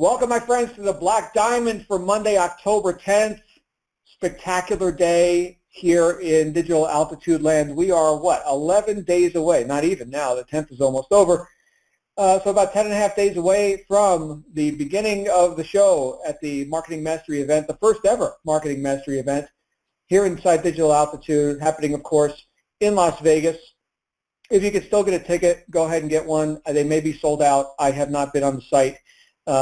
Welcome, my friends, to the Black Diamond for Monday, October 10th. Spectacular day here in digital altitude land. We are, 11 days away? Not even now. The 10th is almost over. So about 10 and a half days away from the beginning of the show at the Marketing Mastery event, the first ever Marketing Mastery event here inside digital altitude, happening, of course, in Las Vegas. If you can still get a ticket, go ahead and get one. They may be sold out. I have not been on the site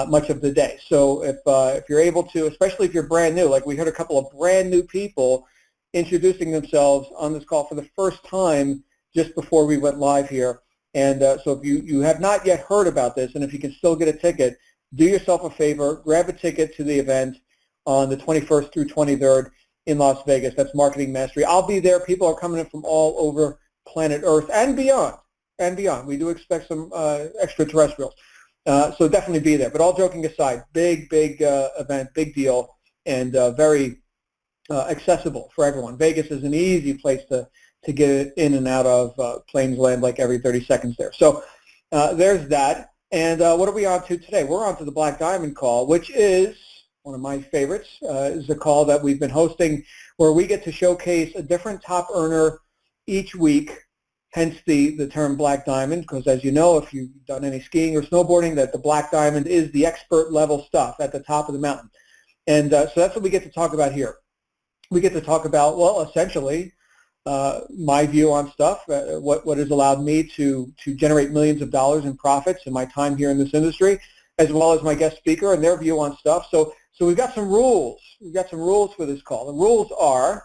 much of the day. So if you're able to, especially if you're brand new, like we heard a couple of brand new people introducing themselves on this call for the first time just before we went live here. And so if you have not yet heard about this, and if you can still get a ticket, do yourself a favor, grab a ticket to the event on the 21st through 23rd in Las Vegas. That's Marketing Mastery. I'll be there. People are coming in from all over planet Earth and beyond. We do expect some extraterrestrials. So definitely be there. But all joking aside, big event, big deal, and very accessible for everyone. Vegas is an easy place to get in and out of. Planes land like every 30 seconds there. So there's that. And what are we on to today? We're on to the Black Diamond call, which is one of my favorites. Is a call that we've been hosting where we get to showcase a different top earner each week. Hence the term Black Diamond, because as you know, if you've done any skiing or snowboarding, that the Black Diamond is the expert level stuff at the top of the mountain. And so that's what we get to talk about here. We get to talk about, well, essentially, my view on stuff, what has allowed me to generate millions of dollars in profits in my time here in this industry, as well as my guest speaker and their view on stuff. So we've got some rules. We've got some rules for this call. The rules are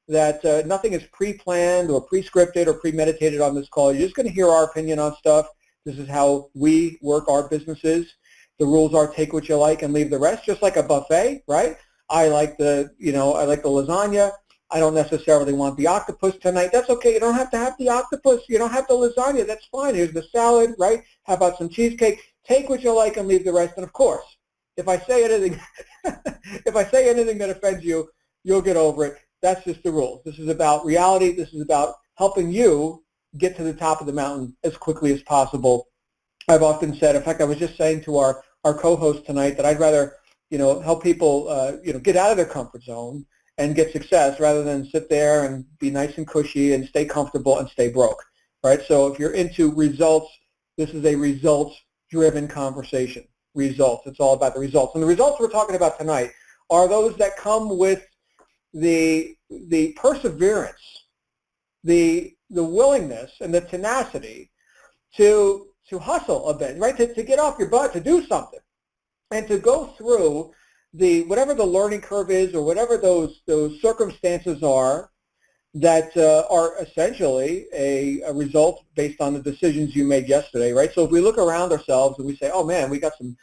that nothing is pre-planned or pre-scripted or premeditated on this call. You're just going to hear our opinion on stuff. This is how we work our businesses. The rules are take what you like and leave the rest, just like a buffet, right? I like the lasagna. I don't necessarily want the octopus tonight. That's okay. You don't have to have the octopus. You don't have the lasagna. That's fine. Here's the salad, right? How about some cheesecake? Take what you like and leave the rest. And of course, if I say anything, that offends you, you'll get over it. That's just the rules. This is about reality. This is about helping you get to the top of the mountain as quickly as possible. I've often said, in fact, I was just saying to our co-host tonight that I'd rather, help people, get out of their comfort zone and get success rather than sit there and be nice and cushy and stay comfortable and stay broke, right? So if you're into results, this is a results-driven conversation. Results. It's all about the results. And the results we're talking about tonight are those that come with the perseverance, the willingness and the tenacity to hustle a bit, right? To get off your butt, to do something, and to go through whatever the learning curve is or whatever those circumstances are that are essentially a result based on the decisions you made yesterday, right? So if we look around ourselves and we say, oh man, we got some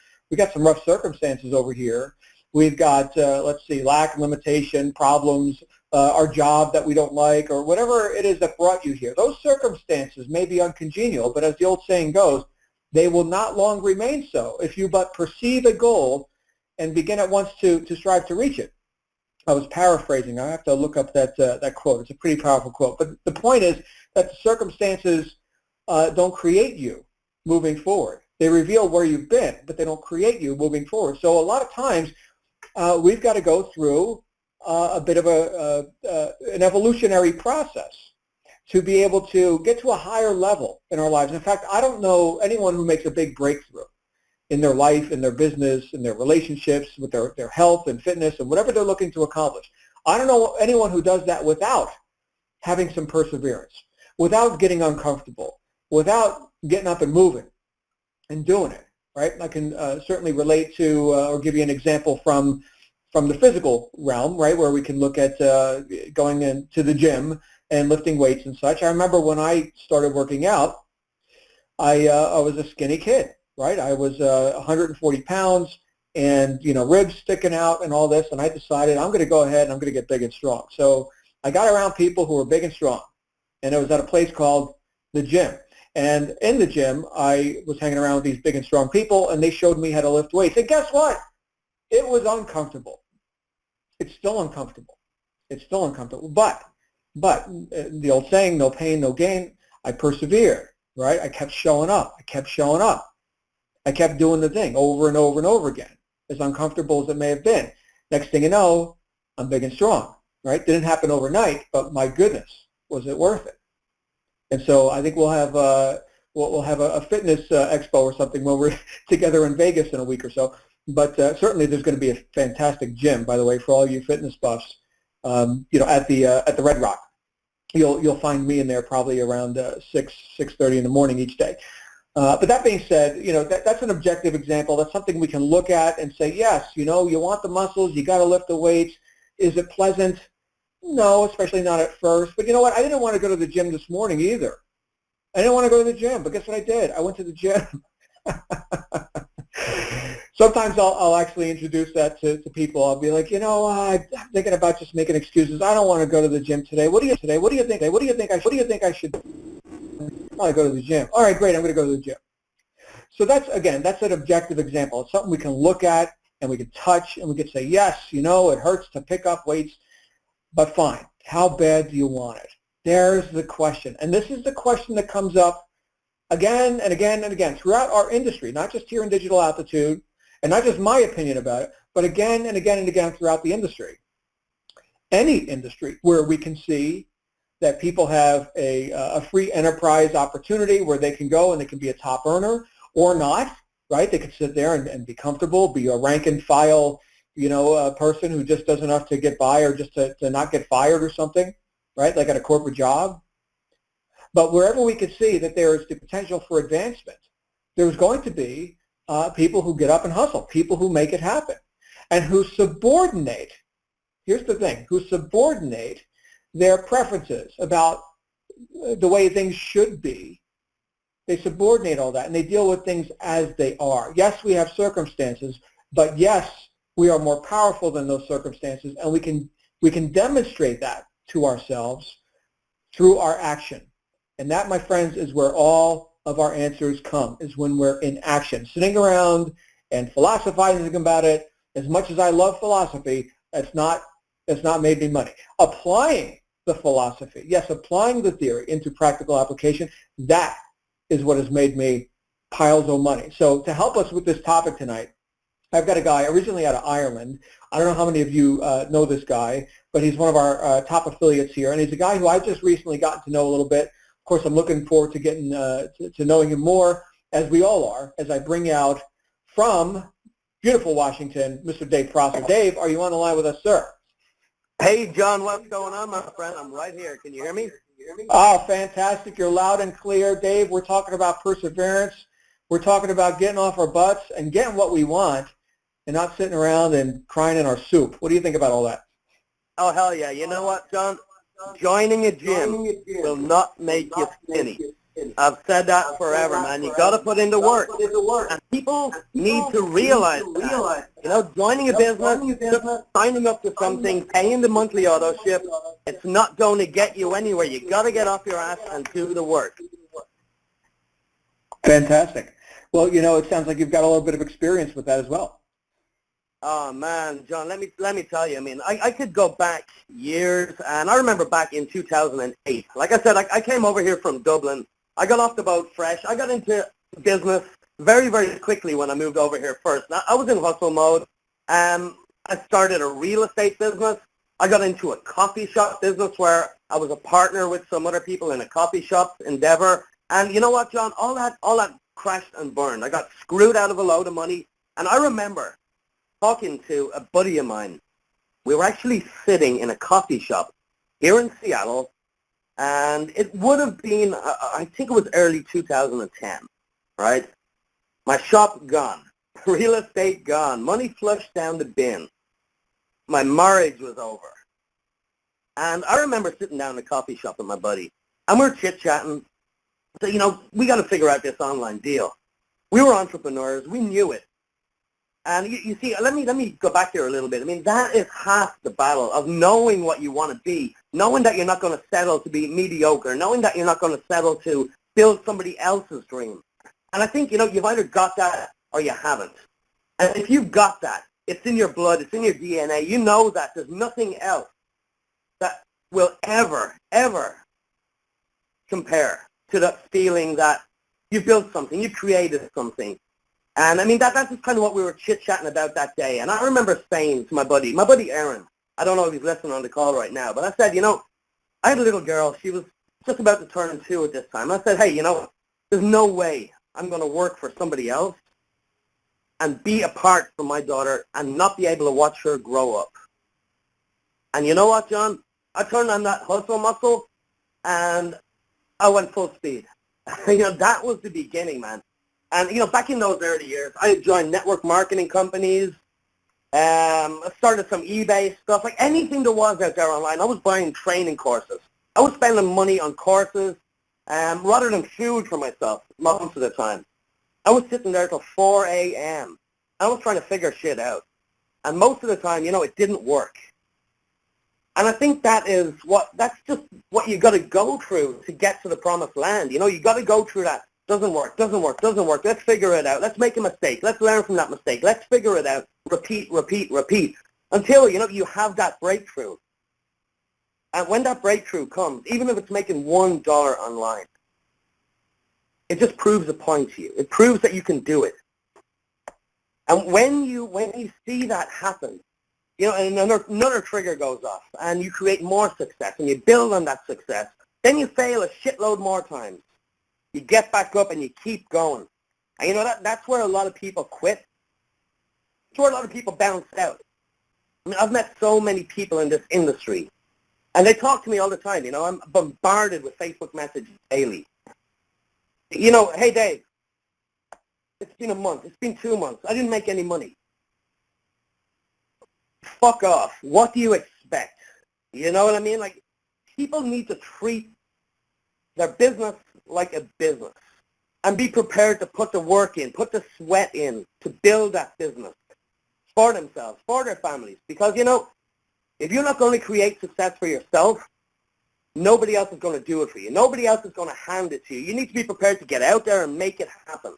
rough circumstances over here. We've got, lack, limitation, problems, our job that we don't like, or whatever it is that brought you here. Those circumstances may be uncongenial, but as the old saying goes, they will not long remain so if you but perceive a goal and begin at once to strive to reach it. I was paraphrasing. I have to look up that quote. It's a pretty powerful quote. But the point is that the circumstances don't create you moving forward. They reveal where you've been, but they don't create you moving forward. So a lot of times, we've got to go through a bit of an evolutionary process to be able to get to a higher level in our lives. In fact, I don't know anyone who makes a big breakthrough in their life, in their business, in their relationships, with their health and fitness and whatever they're looking to accomplish. I don't know anyone who does that without having some perseverance, without getting uncomfortable, without getting up and moving and doing it. Right? I can certainly relate to or give you an example from the physical realm, right, where we can look at going into the gym and lifting weights and such. I remember when I started working out, I was a skinny kid, right? I was 140 pounds and, ribs sticking out and all this, and I decided I'm going to go ahead and I'm going to get big and strong. So I got around people who were big and strong, and it was at a place called the gym. And in the gym, I was hanging around with these big and strong people, and they showed me how to lift weights. And guess what? It was uncomfortable. It's still uncomfortable. It's still uncomfortable. But the old saying, no pain, no gain, I persevered, right? I kept showing up. I kept doing the thing over and over and over again, as uncomfortable as it may have been. Next thing you know, I'm big and strong, right? Didn't happen overnight, but my goodness, was it worth it? And so I think we'll have a fitness expo or something when we're together in Vegas in a week or so. But certainly there's going to be a fantastic gym, by the way, for all you fitness buffs. At the Red Rock, you'll find me in there probably around 6:30 in the morning each day. But that being said, that's an objective example. That's something we can look at and say, yes, you want the muscles, you got to lift the weights. Is it pleasant? No, especially not at first. But you know what? I didn't want to go to the gym this morning either. I didn't want to go to the gym, but guess what I did? I went to the gym. Sometimes I'll actually introduce that to people. I'll be like, I'm thinking about just making excuses. I don't want to go to the gym today. What do you think I should do? I want to go to the gym. All right, great. I'm going to go to the gym. So that's an objective example. It's something we can look at and we can touch and we can say, yes, it hurts to pick up weights, but fine. How bad do you want it? There's the question. And this is the question that comes up again and again and again throughout our industry, not just here in Digital Altitude, and not just my opinion about it, but again and again and again throughout the industry. Any industry where we can see that people have a free enterprise opportunity where they can go and they can be a top earner or not, right? They could sit there and be comfortable, be a rank and file, a person who just does enough to get by or just to not get fired or something, right? Like at a corporate job. But wherever we could see that there is the potential for advancement, there's going to be people who get up and hustle, people who make it happen, and who subordinate, here's the thing, who subordinate their preferences about the way things should be. They subordinate all that, and they deal with things as they are. Yes, we have circumstances, but yes, we are more powerful than those circumstances, and we can demonstrate that to ourselves through our action. And that, my friends, is where all of our answers come, is when we're in action. Sitting around and philosophizing about it, as much as I love philosophy, that's not made me money. Applying the philosophy, yes, applying the theory into practical application, that is what has made me piles of money. So to help us with this topic tonight, I've got a guy originally out of Ireland. I don't know how many of you know this guy, but he's one of our top affiliates here, and he's a guy who I've just recently gotten to know a little bit. Of course, I'm looking forward to getting to knowing him more, as we all are, as I bring out from beautiful Washington, Mr. Dave Prosser. Dave, are you on the line with us, sir? Hey, John, what's going on, my friend? I'm right here. Can you hear me? Oh, fantastic. You're loud and clear, Dave. We're talking about perseverance. We're talking about getting off our butts and getting what we want and not sitting around and crying in our soup. What do you think about all that? Oh, hell yeah. You know what, John? Joining a gym will not make you skinny. I've said that forever, man. You got to put in the work. And people need to realize that. Joining a business, just signing up to something, paying the monthly auto ship, it's not going to get you anywhere. You got to get off your ass and do the work. Fantastic. Well, it sounds like you've got a little bit of experience with that as well. Oh, man, John, let me tell you, I mean, I could go back years, and I remember back in 2008. Like I said, I came over here from Dublin. I got off the boat fresh. I got into business very, very quickly when I moved over here first. Now, I was in hustle mode. I started a real estate business. I got into a coffee shop business where I was a partner with some other people in a coffee shop endeavor. And you know what, John? All that crashed and burned. I got screwed out of a load of money. And I remember talking to a buddy of mine. We were actually sitting in a coffee shop here in Seattle, and it would have been, I think it was early 2010, right? My shop gone, real estate gone, money flushed down the bin. My marriage was over. And I remember sitting down in a coffee shop with my buddy, and we were chit-chatting. So, we got to figure out this online deal. We were entrepreneurs. We knew it. And you see, let me go back here a little bit. I mean, that is half the battle of knowing what you want to be, knowing that you're not going to settle to be mediocre, knowing that you're not going to settle to build somebody else's dream. And I think, you've either got that or you haven't. And if you've got that, it's in your blood, it's in your DNA, you know that there's nothing else that will ever, ever compare to that feeling that you built something, you created something, And I mean, that's just kind of what we were chit-chatting about that day. And I remember saying to my buddy Aaron, I don't know if he's listening on the call right now, but I said, I had a little girl. She was just about to turn 2 at this time. I said, hey, there's no way I'm going to work for somebody else and be apart from my daughter and not be able to watch her grow up. And you know what, John? I turned on that hustle muscle and I went full speed. That was the beginning, man. And, back in those early years, I joined network marketing companies. I started some eBay stuff, like anything there was out there online. I was buying training courses. I was spending money on courses rather than food for myself most of the time. I was sitting there till 4 a.m. I was trying to figure shit out. And most of the time, it didn't work. And I think that's just what you got to go through to get to the promised land. You got to go through that. Doesn't work. Let's figure it out. Let's make a mistake. Let's learn from that mistake. Let's figure it out. Repeat until, you have that breakthrough. And when that breakthrough comes, even if it's making $1 online, it just proves a point to you. It proves that you can do it. And when you see that happen, and another trigger goes off, and you create more success, and you build on that success, then you fail a shitload more times. You get back up and you keep going. And that's where a lot of people quit. That's where a lot of people bounce out. I mean, I've met so many people in this industry, and they talk to me all the time. I'm bombarded with Facebook messages daily. Hey, Dave, it's been a month. It's been 2 months. I didn't make any money. Fuck off. What do you expect? You know what I mean? Like, people need to treat their business like a business and be prepared to put the work in, put the sweat in to build that business for themselves, for their families. Because, if you're not going to create success for yourself, nobody else is going to do it for you. Nobody else is going to hand it to you. You need to be prepared to get out there and make it happen.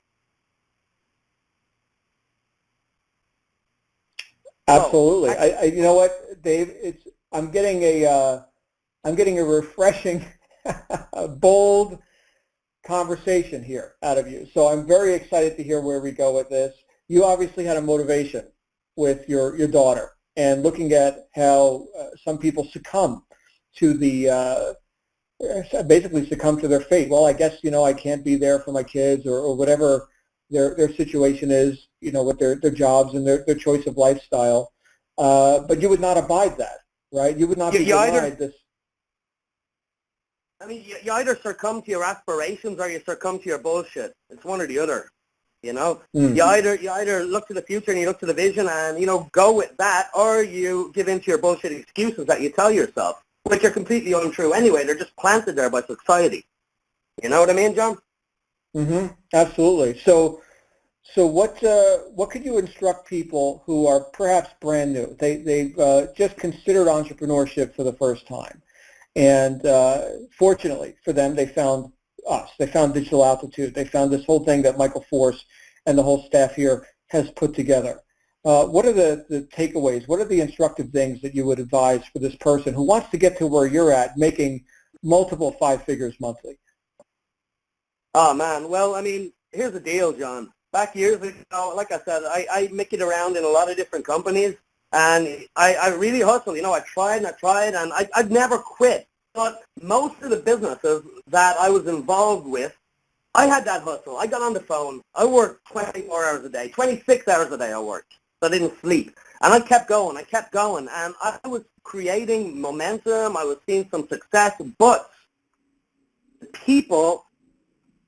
Absolutely. You know what, Dave? I'm getting a refreshing, bold conversation here out of you. So I'm very excited to hear where we go with this. You obviously had a motivation with your daughter, and looking at how some people succumb to basically succumb to their fate. Well, I guess I can't be there for my kids or whatever their situation is, with their jobs and their choice of lifestyle. But you would not abide that, right? You would not be denied this. I mean, you either succumb to your aspirations or you succumb to your bullshit. It's one or the other, Mm-hmm. You either look to the future and you look to the vision and, go with that, or you give in to your bullshit excuses that you tell yourself, which are completely untrue anyway. They're just planted there by society. You know what I mean, John? Mm-hmm. Absolutely. So what could you instruct people who are perhaps brand new? They've just considered entrepreneurship for the first time. And fortunately for them, they found us. They found Digital Altitude. They found this whole thing that Michael Force and the whole staff here has put together. What are the takeaways? What are the instructive things that you would advise for this person who wants to get to where you're at, making multiple 5 figures monthly? Oh, man. Well, I mean, here's the deal, John. Back years ago, like I said, I make it around in a lot of different companies. And I really hustled. I tried and I'd never quit. But most of the businesses that I was involved with, I had that hustle. I got on the phone. I worked 24 hours a day, 26 hours a day I worked. So I didn't sleep. And I kept going. And I was creating momentum. I was seeing some success. But the people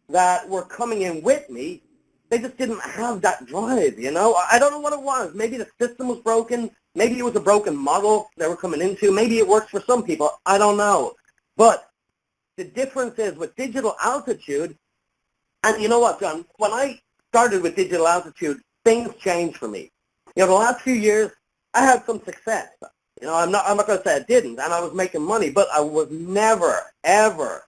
that were coming in with me, they just didn't have that drive, I don't know what it was. Maybe the system was broken. Maybe it was a broken model they were coming into. Maybe it works for some people. I don't know. But the difference is with Digital Altitude, and you know what, John? When I started with Digital Altitude, things changed for me. The last few years, I had some success. I'm not going to say I didn't, and I was making money, but I was never, ever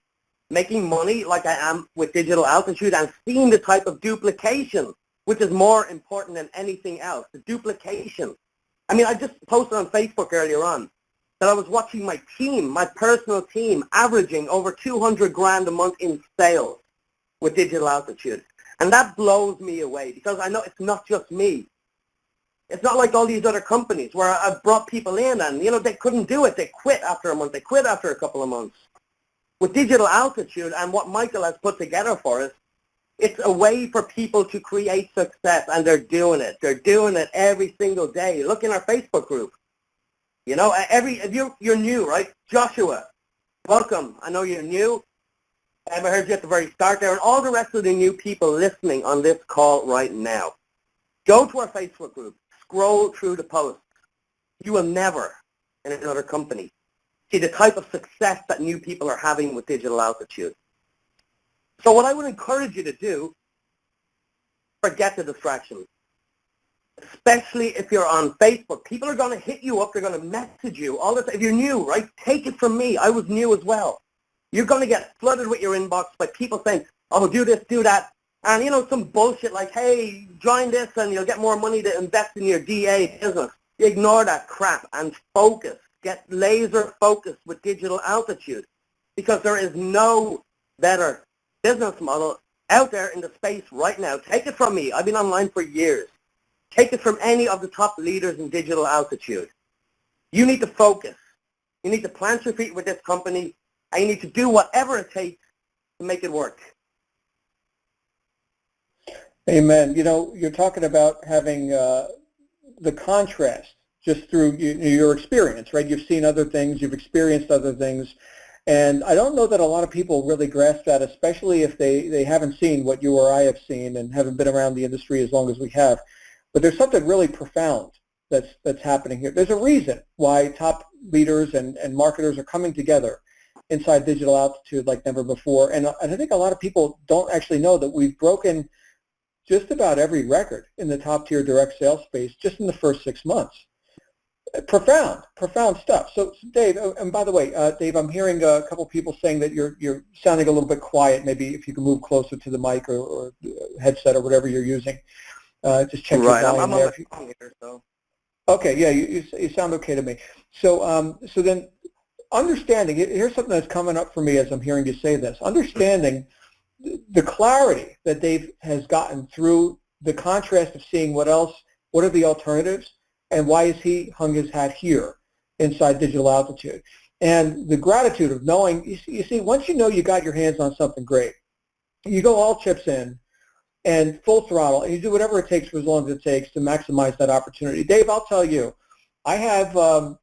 making money like I am with Digital Altitude and seeing the type of duplication, which is more important than anything else, the duplication. I mean, I just posted on Facebook earlier on that I was watching my team, my personal team, averaging over $200,000 a month in sales with Digital Altitude. And that blows me away because I know it's not just me. It's not like all these other companies where I've brought people in and, they couldn't do it. They quit after a month. They quit after a couple of months. With Digital Altitude and what Michael has put together for us, it's a way for people to create success, and they're doing it. They're doing it every single day. Look in our Facebook group. If you're new, right? Joshua, welcome. I know you're new. I heard you at the very start there, and all the rest of the new people listening on this call right now. Go to our Facebook group. Scroll through the posts. You will never, in another company, see the type of success that new people are having with Digital Altitude. So what I would encourage you to do, forget the distractions. Especially if you're on Facebook. People are going to hit you up. They're going to message you all the time. If you're new, right, take it from me. I was new as well. You're going to get flooded with your inbox by people saying, oh, do this, do that. And, some bullshit like, hey, join this and you'll get more money to invest in your DA business. Ignore that crap and focus. Get laser focused with Digital Altitude, because there is no better business model out there in the space right now. Take it from me. I've been online for years. Take it from any of the top leaders in Digital Altitude. You need to focus. You need to plant your feet with this company, and you need to do whatever it takes to make it work. Amen. You're talking about having the contrast just through your experience, right? You've seen other things, you've experienced other things, and I don't know that a lot of people really grasp that, especially if they haven't seen what you or I have seen and haven't been around the industry as long as we have. But there's something really profound that's happening here. There's a reason why top leaders and marketers are coming together inside Digital Altitude like never before, and I think a lot of people don't actually know that we've broken just about every record in the top tier direct sales space just in the first 6 months. Profound stuff. So Dave, and by the way, Dave, I'm hearing a couple people saying that you're sounding a little bit quiet. Maybe if you can move closer to the mic or headset or whatever you're using. Just check your volume I'm there. on the phone here, so. Okay, yeah, you sound okay to me. So so then understanding, here's something that's coming up for me as I'm hearing you say this. Understanding the clarity that Dave has gotten through the contrast of seeing what are the alternatives, and why is he hung his hat here inside Digital Altitude. And the gratitude of knowing, you see, once you know you got your hands on something great, you go all chips in and full throttle, and you do whatever it takes for as long as it takes to maximize that opportunity. Dave, I'll tell you, I've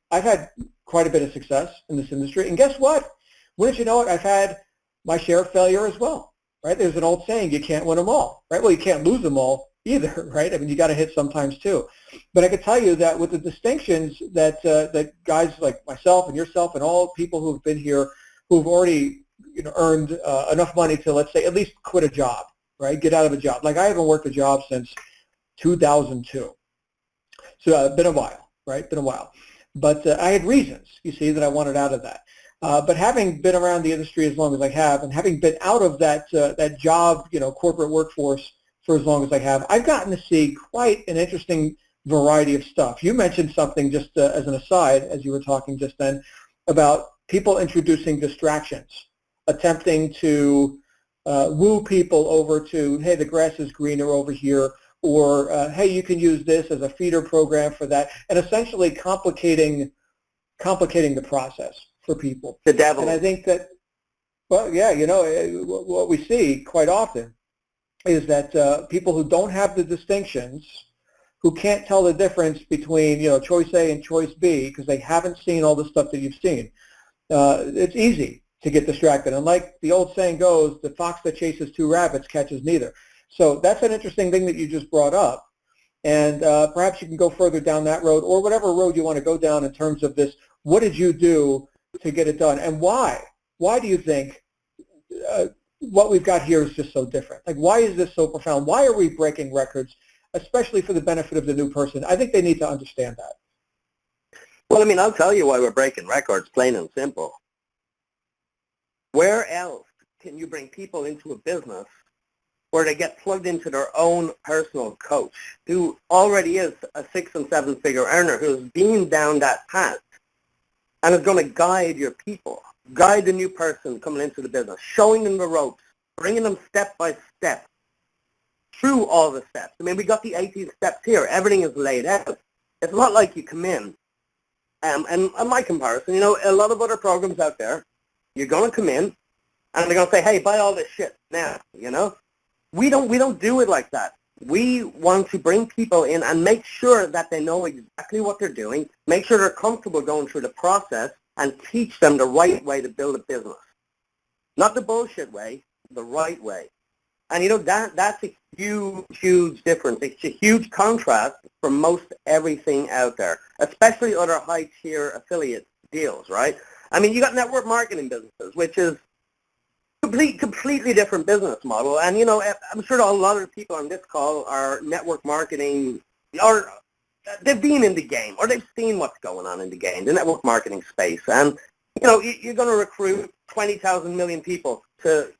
had quite a bit of success in this industry, and guess what? Wouldn't you know it, I've had my share of failure as well. Right? There's an old saying, you can't win them all, right? Well, you can't lose them all either, right? I mean, you got to hit sometimes too. But I can tell you that with the distinctions that that guys like myself and yourself and all people who've been here, who've already earned enough money to, let's say, at least quit a job, right? Get out of a job. Like I haven't worked a job since 2002, so been a while, right? Been a while. But I had reasons, you see, that I wanted out of that. But having been around the industry as long as I have, and having been out of that job, corporate workforce for as long as I have, I've gotten to see quite an interesting variety of stuff. You mentioned something just as an aside, as you were talking just then, about people introducing distractions, attempting to woo people over to, hey, the grass is greener over here, or hey, you can use this as a feeder program for that, and essentially complicating the process for people. The devil. And I think that, well, yeah, what we see quite often is that people who don't have the distinctions, who can't tell the difference between, choice A and choice B because they haven't seen all the stuff that you've seen, it's easy to get distracted. And like the old saying goes, the fox that chases two rabbits catches neither. So that's an interesting thing that you just brought up. And perhaps you can go further down that road, or whatever road you want to go down in terms of this. What did you do to get it done, and why? Why do you think what we've got here is just so different? Like, why is this so profound? Why are we breaking records, especially for the benefit of the new person? I think they need to understand that. Well, I mean, I'll tell you why we're breaking records, plain and simple. Where else can you bring people into a business where they get plugged into their own personal coach who already is a 6- and 7-figure earner, who's been down that path and is going to guide your people, guide the new person coming into the business, showing them the ropes, bringing them step by step through all the steps. I mean, we got the 18 steps here. Everything is laid out. It's not like you come in. And my comparison, you know, a lot of other programs out there, you're going to come in, and they're going to say, hey, buy all this shit now, you know? We don't do it like that. We want to bring people in and make sure that they know exactly what they're doing, make sure they're comfortable going through the process, and teach them the right way to build a business. Not the bullshit way, the right way. And, you know, that's a huge, huge difference. It's a huge contrast from most everything out there, especially other high-tier affiliate deals, right? I mean, you got network marketing businesses, which is completely different business model. And, you know, I'm sure a lot of people on this call are network marketing, or they've been in the game, or they've seen what's going on in the game, the network marketing space. And, you know, you're going to recruit 20,000 million people to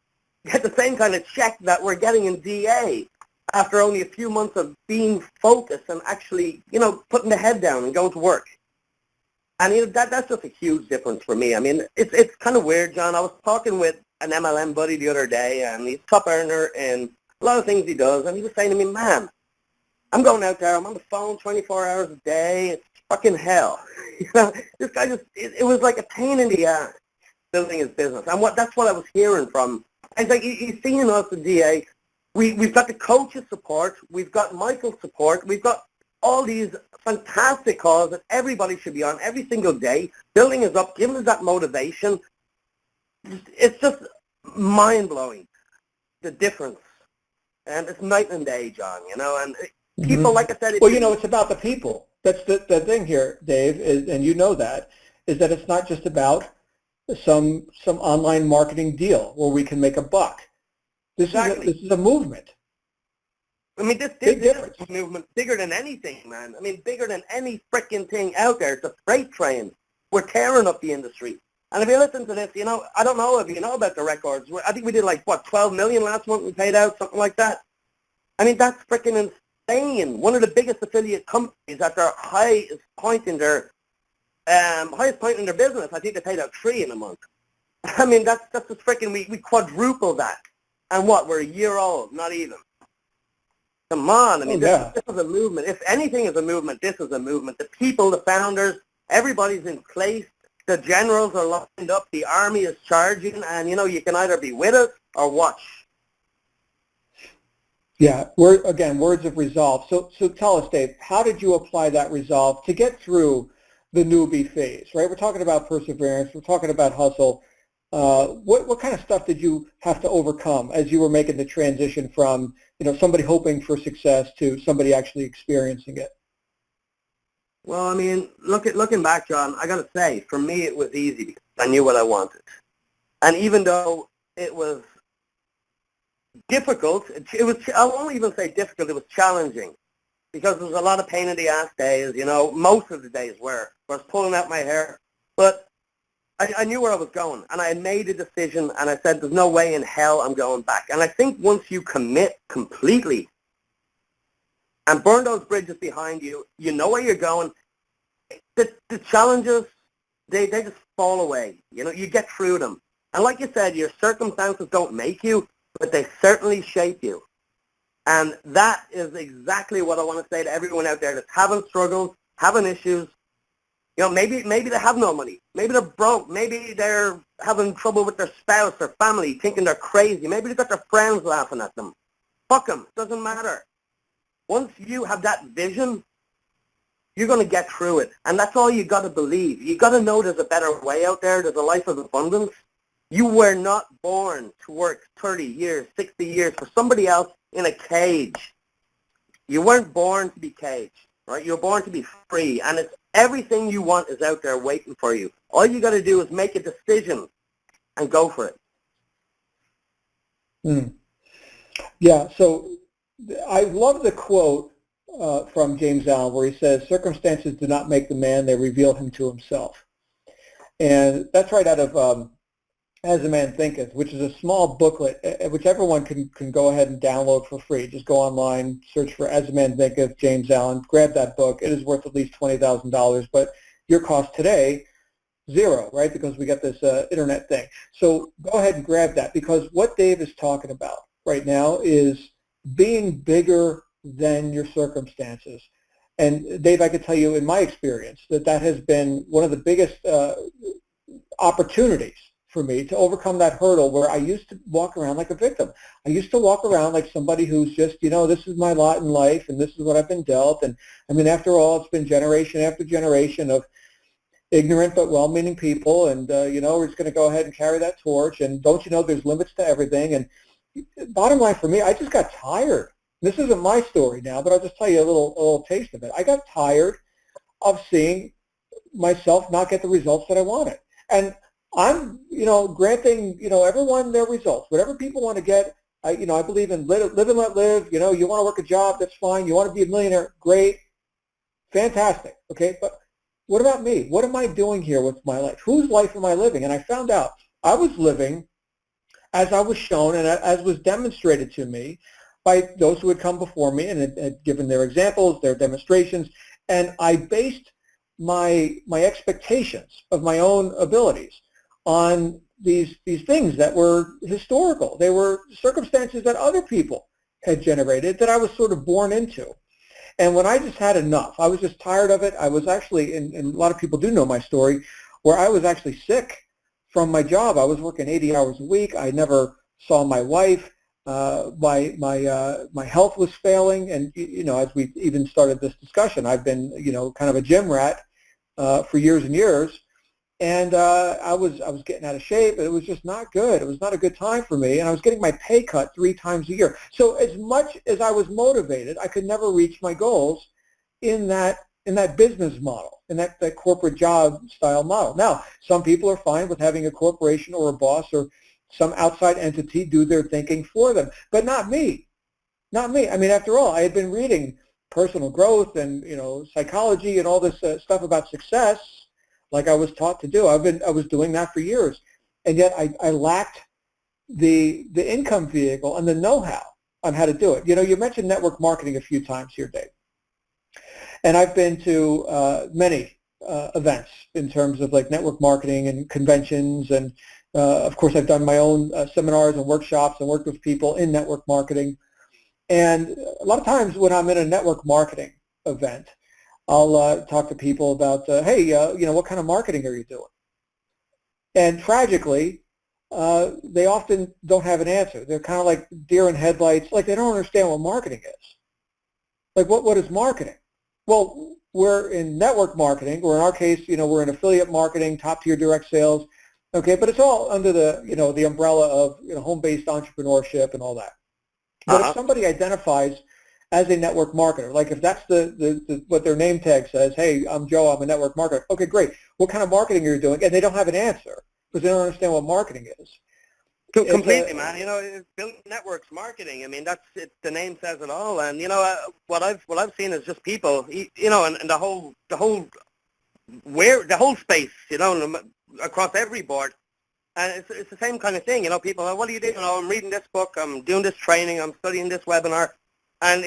get the same kind of check that we're getting in DA after only a few months of being focused and actually, you know, putting the head down and going to work. And, you know, that's just a huge difference for me. I mean, it's kind of weird, John. I was talking with an MLM buddy the other day, and he's a top earner in a lot of things he does, and he was saying to me, man, I'm going out there, I'm on the phone 24 hours a day, it's fucking hell. You know, this guy just, it was like a pain in the ass building his business. And that's what I was hearing from. It's like, he's seeing us at DA. We've got the coach's support. We've got Michael's support. We've got all these fantastic calls that everybody should be on every single day, building us up, giving us that motivation. It's just mind-blowing, the difference. And it's night and day, John, you know. And people, like I said... Well, you know, it's about the people. That's the thing here, Dave, and you know that, is that it's not just about some online marketing deal where we can make a buck. This is a movement. I mean, this is a movement bigger than anything, man. I mean, bigger than any freaking thing out there. It's a freight train. We're tearing up the industry. And if you listen to this, you know, I don't know if you know about the records. I think we did like, what, 12 million last month we paid out, something like that. I mean, that's freaking insane. One of the biggest affiliate companies at their highest point in their business, I think they paid out 3 in a month. I mean, that's just freaking, we quadruple that. And what, we're a year old, not even. Come on, I mean, this is a movement. If anything is a movement, this is a movement. The people, the founders, everybody's in place. The generals are lined up. The army is charging. And, you know, you can either be with us or watch. Yeah, again, words of resolve. So tell us, Dave, how did you apply that resolve to get through the newbie phase, right? We're talking about perseverance. We're talking about hustle. What kind of stuff did you have to overcome as you were making the transition from, you know, somebody hoping for success to somebody actually experiencing it? Well, I mean, looking back, John, I got to say, for me it was easy because I knew what I wanted. And even though it was difficult, I won't even say difficult, it was challenging because there was a lot of pain in the ass days, you know, most of the days where I was pulling out my hair. But I knew where I was going, and I had made a decision, and I said, there's no way in hell I'm going back. And I think once you commit completely and burn those bridges behind you, you know where you're going. The challenges, they just fall away. You know, you get through them. And like you said, your circumstances don't make you, but they certainly shape you. And that is exactly what I want to say to everyone out there that's having struggles, having issues. You know, maybe they have no money. Maybe they're broke. Maybe they're having trouble with their spouse or family, thinking they're crazy. Maybe they've got their friends laughing at them. Fuck them. Doesn't matter. Once you have that vision, you're going to get through it. And that's all you got to believe. You got to know there's a better way out there. There's a life of abundance. You were not born to work 30 years, 60 years for somebody else in a cage. You weren't born to be caged, right? You were born to be free. And it's everything you want is out there waiting for you. All you got to do is make a decision and go for it. Yeah, so I love the quote from James Allen where he says, circumstances do not make the man, they reveal him to himself. And that's right out of As a Man Thinketh, which is a small booklet which everyone can go ahead and download for free. Just go online, search for As a Man Thinketh, James Allen, grab that book. It is worth at least $20,000, but your cost today, $0, right? Because we got this internet thing. So go ahead and grab that, because what Dave is talking about right now is being bigger than your circumstances. And Dave, I could tell you in my experience that has been one of the biggest opportunities for me to overcome that hurdle where I used to walk around like a victim. I used to walk around like somebody who's just, this is my lot in life and this is what I've been dealt. And I mean, after all, it's been generation after generation of ignorant but well-meaning people. And, we're just going to go ahead and carry that torch. And don't you know there's limits to everything? And bottom line for me, I just got tired. This isn't my story now, but I'll just tell you a little taste of it. I got tired of seeing myself not get the results that I wanted. And I'm, granting, everyone their results. Whatever people want to get, I believe in live and let live. You want to work a job, that's fine. You want to be a millionaire, great, fantastic, okay? But what about me? What am I doing here with my life? Whose life am I living? And I found out I was living as I was shown and as was demonstrated to me by those who had come before me and had given their examples, their demonstrations, and I based my expectations of my own abilities on these things that were historical. They were circumstances that other people had generated that I was sort of born into. And when I just had enough, I was just tired of it. I was actually, and a lot of people do know my story, where I was actually sick from my job. I was working 80 hours a week. I never saw my wife. My health was failing, and as we even started this discussion, I've been kind of a gym rat for years and years, and I was getting out of shape. It was just not good. It was not a good time for me, and I was getting my pay cut 3 times a year. So as much as I was motivated, I could never reach my goals in that business model, in that corporate job style model. Now, some people are fine with having a corporation or a boss or some outside entity do their thinking for them, but not me. Not me. I mean, after all, I had been reading personal growth and psychology and all this stuff about success, like I was taught to do. I was doing that for years, and yet I lacked the income vehicle and the know-how on how to do it. You mentioned network marketing a few times here, Dave, and I've been to many events in terms of like network marketing and conventions, and of course I've done my own seminars and workshops and worked with people in network marketing. And a lot of times when I'm in a network marketing event, I'll talk to people about, hey, what kind of marketing are you doing? And tragically, they often don't have an answer. They're kind of like deer in headlights, like they don't understand what marketing is. Like, what is marketing? Well, we're in network marketing, or in our case, we're in affiliate marketing, top-tier direct sales, okay, but it's all under the, the umbrella of home-based entrepreneurship and all that. But if somebody identifies as a network marketer, like if that's the what their name tag says, hey, I'm Joe, I'm a network marketer. Okay, great. What kind of marketing are you doing? And they don't have an answer because they don't understand what marketing is. Completely, man. It's building networks marketing. I mean, that's it. The name says it all. And what I've seen is just people, and the whole space, across every board. And it's the same kind of thing. People are, what are you doing? I'm reading this book. I'm doing this training. I'm studying this webinar. And,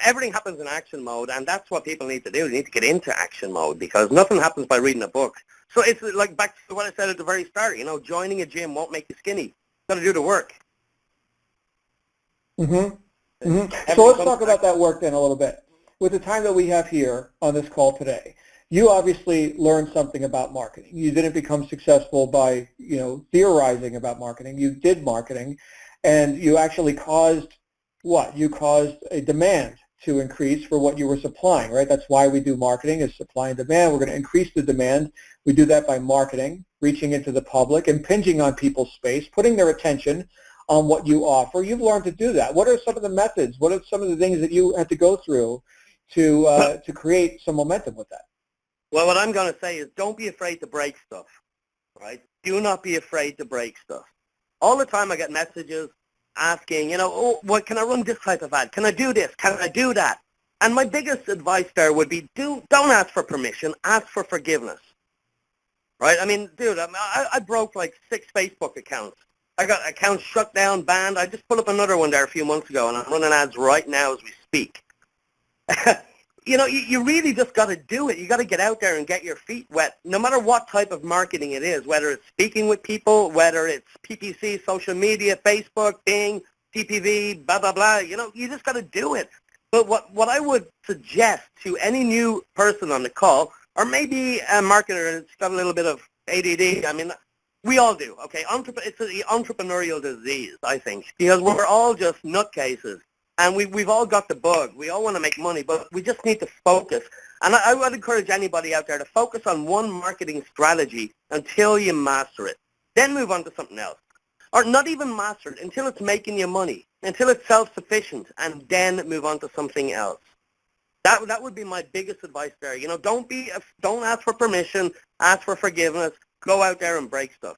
everything happens in action mode, and that's what people need to do. They need to get into action mode because nothing happens by reading a book. So it's like back to what I said at the very start, joining a gym won't make you skinny. You've got to do the work. Mm-hmm. Mm-hmm. So let's talk about that work then a little bit. With the time that we have here on this call today, you obviously learned something about marketing. You didn't become successful by, theorizing about marketing. You did marketing, and you actually caused what? You caused a demand to increase for what you were supplying, right? That's why we do marketing, is supply and demand. We're going to increase the demand. We do that by marketing, reaching into the public, impinging on people's space, putting their attention on what you offer. You've learned to do that. What are some of the methods? What are some of the things that you had to go through to create some momentum with that? Well, what I'm going to say is don't be afraid to break stuff, right? Do not be afraid to break stuff. All the time I get messages asking, what can I run this type of ad? Can I do this? Can I do that? And my biggest advice there would be don't ask for permission, ask for forgiveness, right? I mean, dude, I broke like 6 Facebook accounts. I got accounts shut down, banned. I just put up another one there a few months ago, and I'm running ads right now as we speak. You really just got to do it. You got to get out there and get your feet wet, no matter what type of marketing it is, whether it's speaking with people, whether it's PPC, social media, Facebook, Bing, CPV, blah, blah, blah. You know, you just got to do it. But what I would suggest to any new person on the call, or maybe a marketer that's got a little bit of ADD, I mean, we all do, okay? It's the entrepreneurial disease, I think, because we're all just nutcases. And we've all got the bug. We all want to make money, but we just need to focus. And I would encourage anybody out there to focus on one marketing strategy until you master it. Then move on to something else. Or not even master it until it's making you money, until it's self-sufficient, and then move on to something else. That would be my biggest advice there. You know, don't ask for permission, ask for forgiveness. Go out there and break stuff.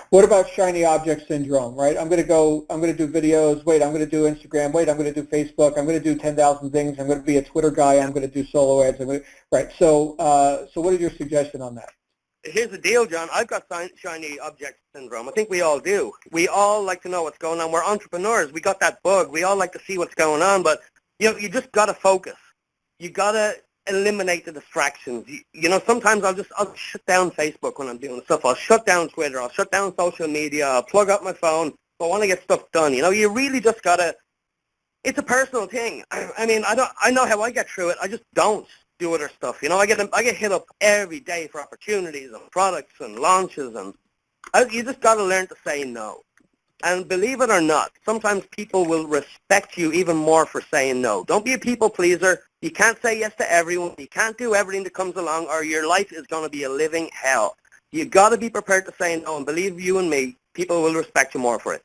What about shiny object syndrome, right? I'm going to do videos. Wait, I'm going to do Instagram. Wait, I'm going to do Facebook. I'm going to do 10,000 things. I'm going to be a Twitter guy. I'm going to do solo ads. Right. So what is your suggestion on that? Here's the deal, John. I've got shiny object syndrome. I think we all do. We all like to know what's going on. We're entrepreneurs. We got that bug. We all like to see what's going on, but you know, you just got to focus. You got to eliminate the distractions. You know, sometimes I'll shut down Facebook when I'm doing stuff. I'll shut down Twitter. I'll shut down social media. I'll plug up my phone. I want to get stuff done. You know, you really just got to, it's a personal thing. I mean, I know how I get through it. I just don't do other stuff. You know, I get hit up every day for opportunities and products and launches, and you just got to learn to say no. And believe it or not, sometimes people will respect you even more for saying no. Don't be a people pleaser. You can't say yes to everyone. You can't do everything that comes along, or your life is going to be a living hell. You got to be prepared to say no, and believe you and me, people will respect you more for it.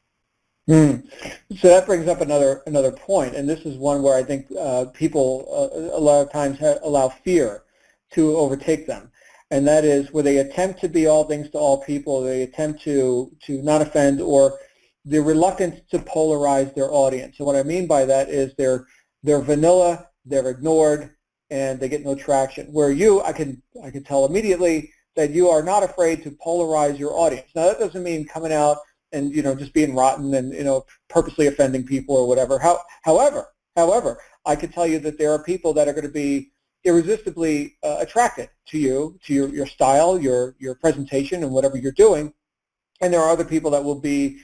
So that brings up another point, and this is one where I think people a lot of times allow fear to overtake them, and that is where they attempt to be all things to all people. They attempt to not offend, or they're reluctant to polarize their audience. And what I mean by that is they're vanilla, they're ignored, and they get no traction. Where I can tell immediately that you are not afraid to polarize your audience. Now that doesn't mean coming out and just being rotten and purposely offending people or whatever. However, I can tell you that there are people that are going to be irresistibly attracted to you, to your style, your presentation, and whatever you're doing, and there are other people that will be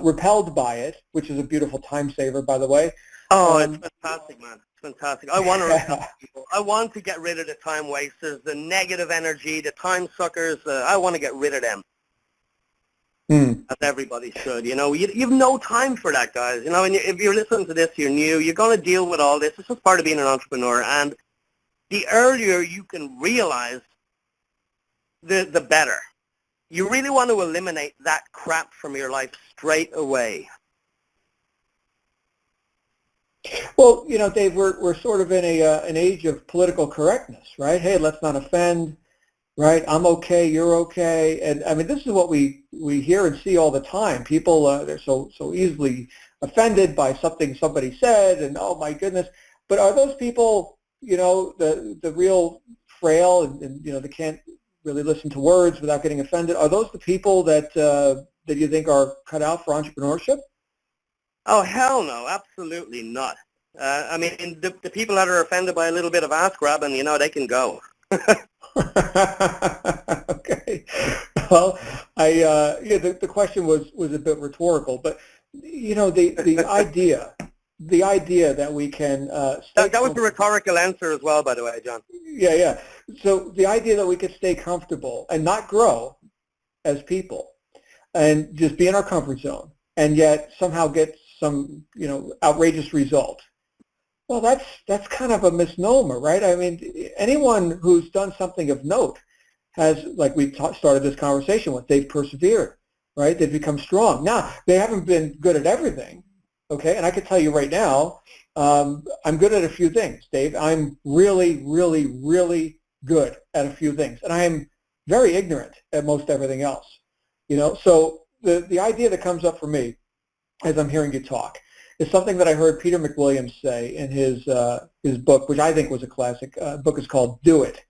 repelled by it, which is a beautiful time saver, by the way. Oh, it's fantastic, man. It's fantastic. I want to repel people. I want to get rid of the time wasters, the negative energy, the time suckers. I want to get rid of them. As everybody should. You have no time for that, guys. And if you're listening to this, you're new, you're going to deal with all this. It's just part of being an entrepreneur. And the earlier you can realize, the better. You really want to eliminate that crap from your life straight away. Well, Dave, we're sort of in an age of political correctness, right? Hey, let's not offend. Right, I'm okay, you're okay, and I mean this is what we hear and see all the time. People they're so easily offended by something somebody said, and oh my goodness. But are those people, the real frail and they can't really listen to words without getting offended? Are those the people that you think are cut out for entrepreneurship? Oh hell no, absolutely not. I mean the people that are offended by a little bit of ass grabbing, they can go. Okay. Well, the question was a bit rhetorical, but the idea that we can that was a rhetorical answer as well, by the way, John. Yeah. So the idea that we could stay comfortable and not grow as people, and just be in our comfort zone, and yet somehow get some outrageous result. Well, that's kind of a misnomer, right? I mean, anyone who's done something of note has, like we started this conversation with, they've persevered, right? They've become strong. Now, they haven't been good at everything, okay? And I can tell you right now, I'm good at a few things, Dave. I'm really, really, really good at a few things. And I'm very ignorant at most everything else, So the idea that comes up for me as I'm hearing you talk is something that I heard Peter McWilliams say in his book, which I think was a classic. The book is called Do It.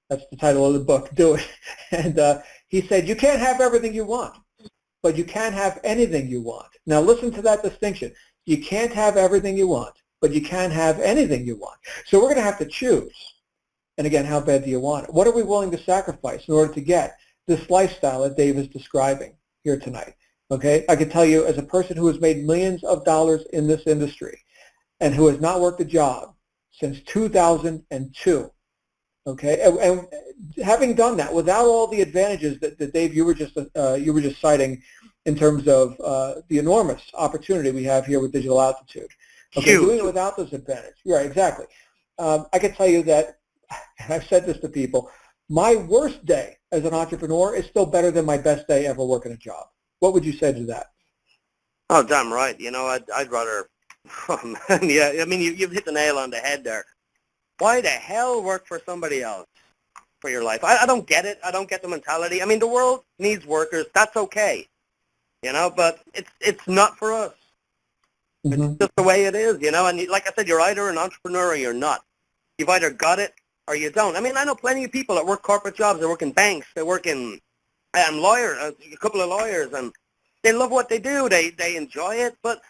That's the title of the book, Do It. And he said, you can't have everything you want, but you can have anything you want. Now listen to that distinction. You can't have everything you want, but you can have anything you want. So we're going to have to choose. And again, how bad do you want it? What are we willing to sacrifice in order to get this lifestyle that Dave is describing here tonight? Okay, I can tell you as a person who has made millions of dollars in this industry and who has not worked a job since 2002. Okay, and having done that without all the advantages that Dave you were just citing in terms of the enormous opportunity we have here with digital altitude. Okay, Huge. doing it without those advantages. Right, exactly. I can tell you that, and I've said this to people, my worst day as an entrepreneur is still better than my best day ever working a job. What would you say to that? Oh, damn right. You know, I'd rather, oh, man, yeah, I mean, you've hit the nail on the head there. Why the hell work for somebody else for your life? I don't get it. I don't get the mentality. I mean, the world needs workers. That's okay, you know, but it's not for us. Mm-hmm. It's just the way it is, you know, and like I said, you're either an entrepreneur or you're not. You've either got it or you don't. I mean, I know plenty of people that work corporate jobs. They work in banks. They work in lawyers, a couple of lawyers, and they love what they do. They enjoy it, but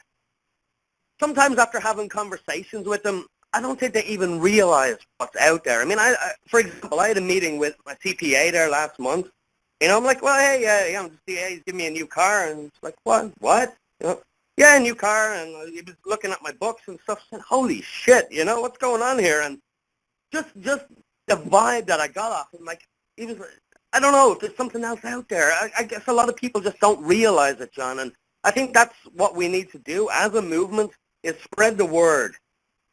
sometimes after having conversations with them, I don't think they even realize what's out there. I mean, I for example, I had a meeting with my CPA there last month. You know, I'm like, well, hey, yeah, I'm just CPA. He's giving me a new car, and it's like, what? You know, yeah, a new car, and he was looking at my books and stuff. Said, holy shit, you know, what's going on here? And just the vibe that I got off him, like, he was, I don't know, if there's something else out there. I guess a lot of people just don't realize it, John, and I think that's what we need to do as a movement is spread the word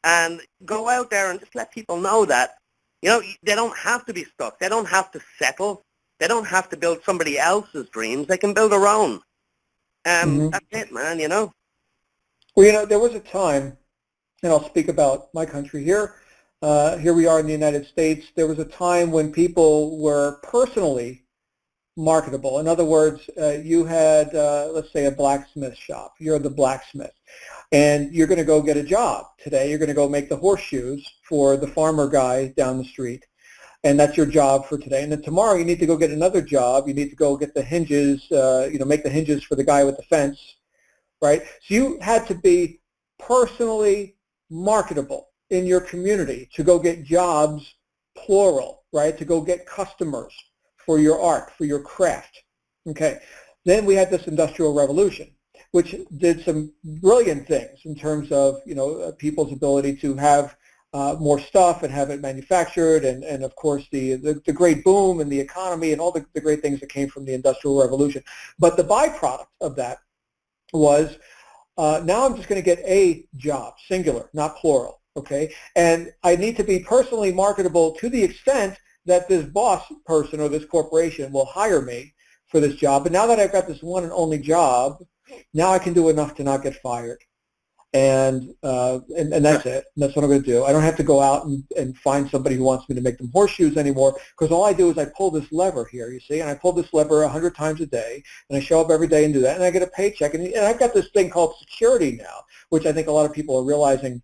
and go out there and just let people know that, you know, they don't have to be stuck. They don't have to settle. They don't have to build somebody else's dreams. They can build their own. That's it, man, you know. Well, you know, there was a time, and I'll speak about my country here. Here we are in the United States. There was a time when people were personally marketable. In other words, you had, let's say, a blacksmith shop. You're the blacksmith, and you're going to go get a job today. You're going to go make the horseshoes for the farmer guy down the street, and that's your job for today. And then tomorrow you need to go get another job. You need to go get the hinges, make the hinges for the guy with the fence, right? So you had to be personally marketable in your community to go get jobs, plural, right? To go get customers for your art, for your craft. Okay. Then we had this Industrial Revolution, which did some brilliant things in terms of, people's ability to have more stuff and have it manufactured, and of course the great boom in the economy and all the great things that came from the Industrial Revolution. But the byproduct of that was now I'm just going to get a job, singular, not plural, okay? And I need to be personally marketable to the extent that this boss person or this corporation will hire me for this job. But now that I've got this one and only job, now I can do enough to not get fired. And that's it. And that's what I'm going to do. I don't have to go out and find somebody who wants me to make them horseshoes anymore, because all I do is I pull this lever here, you see, and I pull this lever 100 times a day, and I show up every day and do that, and I get a paycheck. And I've got this thing called security now, which I think a lot of people are realizing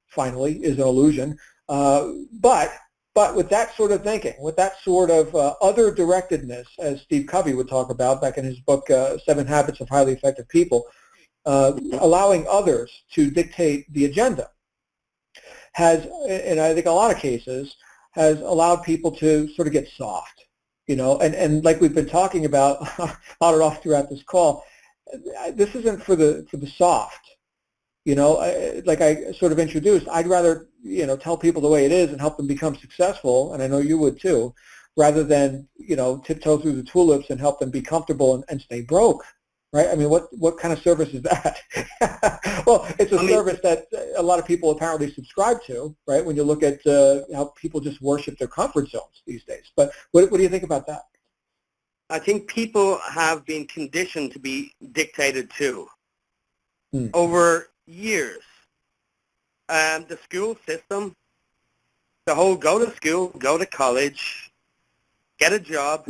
finally is an illusion. But with that sort of thinking, with that sort of other directedness, as Steve Covey would talk about back in his book, 7 Habits of Highly Effective People, allowing others to dictate the agenda has, in I think a lot of cases, has allowed people to sort of get soft, and like we've been talking about on and off throughout this call, this isn't for the soft. Like I sort of introduced, I'd rather, tell people the way it is and help them become successful, and I know you would too, rather than, tiptoe through the tulips and help them be comfortable and stay broke, right? I mean, what kind of service is that? Well, it's a service that a lot of people apparently subscribe to, right, when you look at how people just worship their comfort zones these days. But what do you think about that? I think people have been conditioned to be dictated to over years. The school system, the whole go to school, go to college, get a job,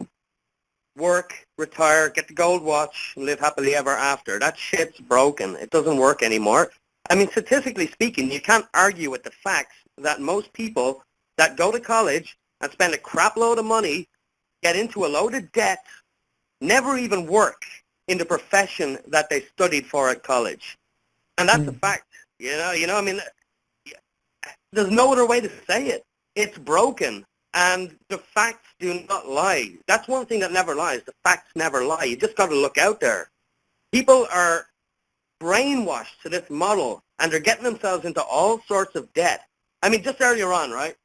work, retire, get the gold watch, and live happily ever after. That shit's broken. It doesn't work anymore. I mean, statistically speaking, you can't argue with the facts that most people that go to college and spend a crap load of money, get into a load of debt, never even work in the profession that they studied for at college. And that's a fact, I mean, there's no other way to say it. It's broken, and the facts do not lie. That's one thing that never lies. The facts never lie. You just got to look out there. People are brainwashed to this model, and they're getting themselves into all sorts of debt. I mean, just earlier on, right?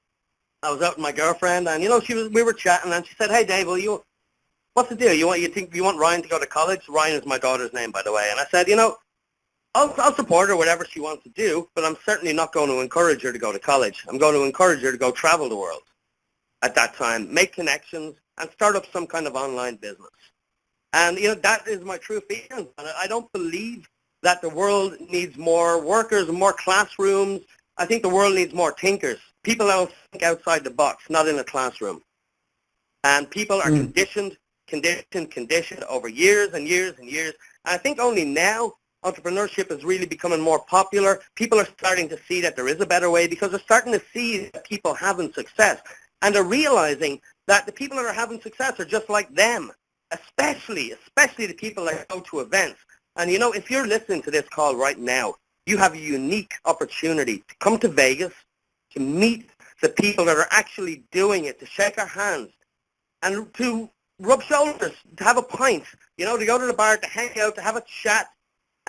I was out with my girlfriend, and we were chatting, and she said, "Hey, Dave, what's the deal? You want Ryan to go to college?" Ryan is my daughter's name, by the way. And I said, I'll support her whatever she wants to do, but I'm certainly not going to encourage her to go to college. I'm going to encourage her to go travel the world at that time, make connections, and start up some kind of online business. And that is my true feeling. And I don't believe that the world needs more workers and more classrooms. I think the world needs more thinkers, people that will think outside the box, not in a classroom. And people are conditioned over years and years and years. And I think only now entrepreneurship is really becoming more popular. People are starting to see that there is a better way because they're starting to see that people having success. And they're realizing that the people that are having success are just like them, especially the people that go to events. And if you're listening to this call right now, you have a unique opportunity to come to Vegas, to meet the people that are actually doing it, to shake our hands, and to rub shoulders, to have a pint, to go to the bar, to hang out, to have a chat.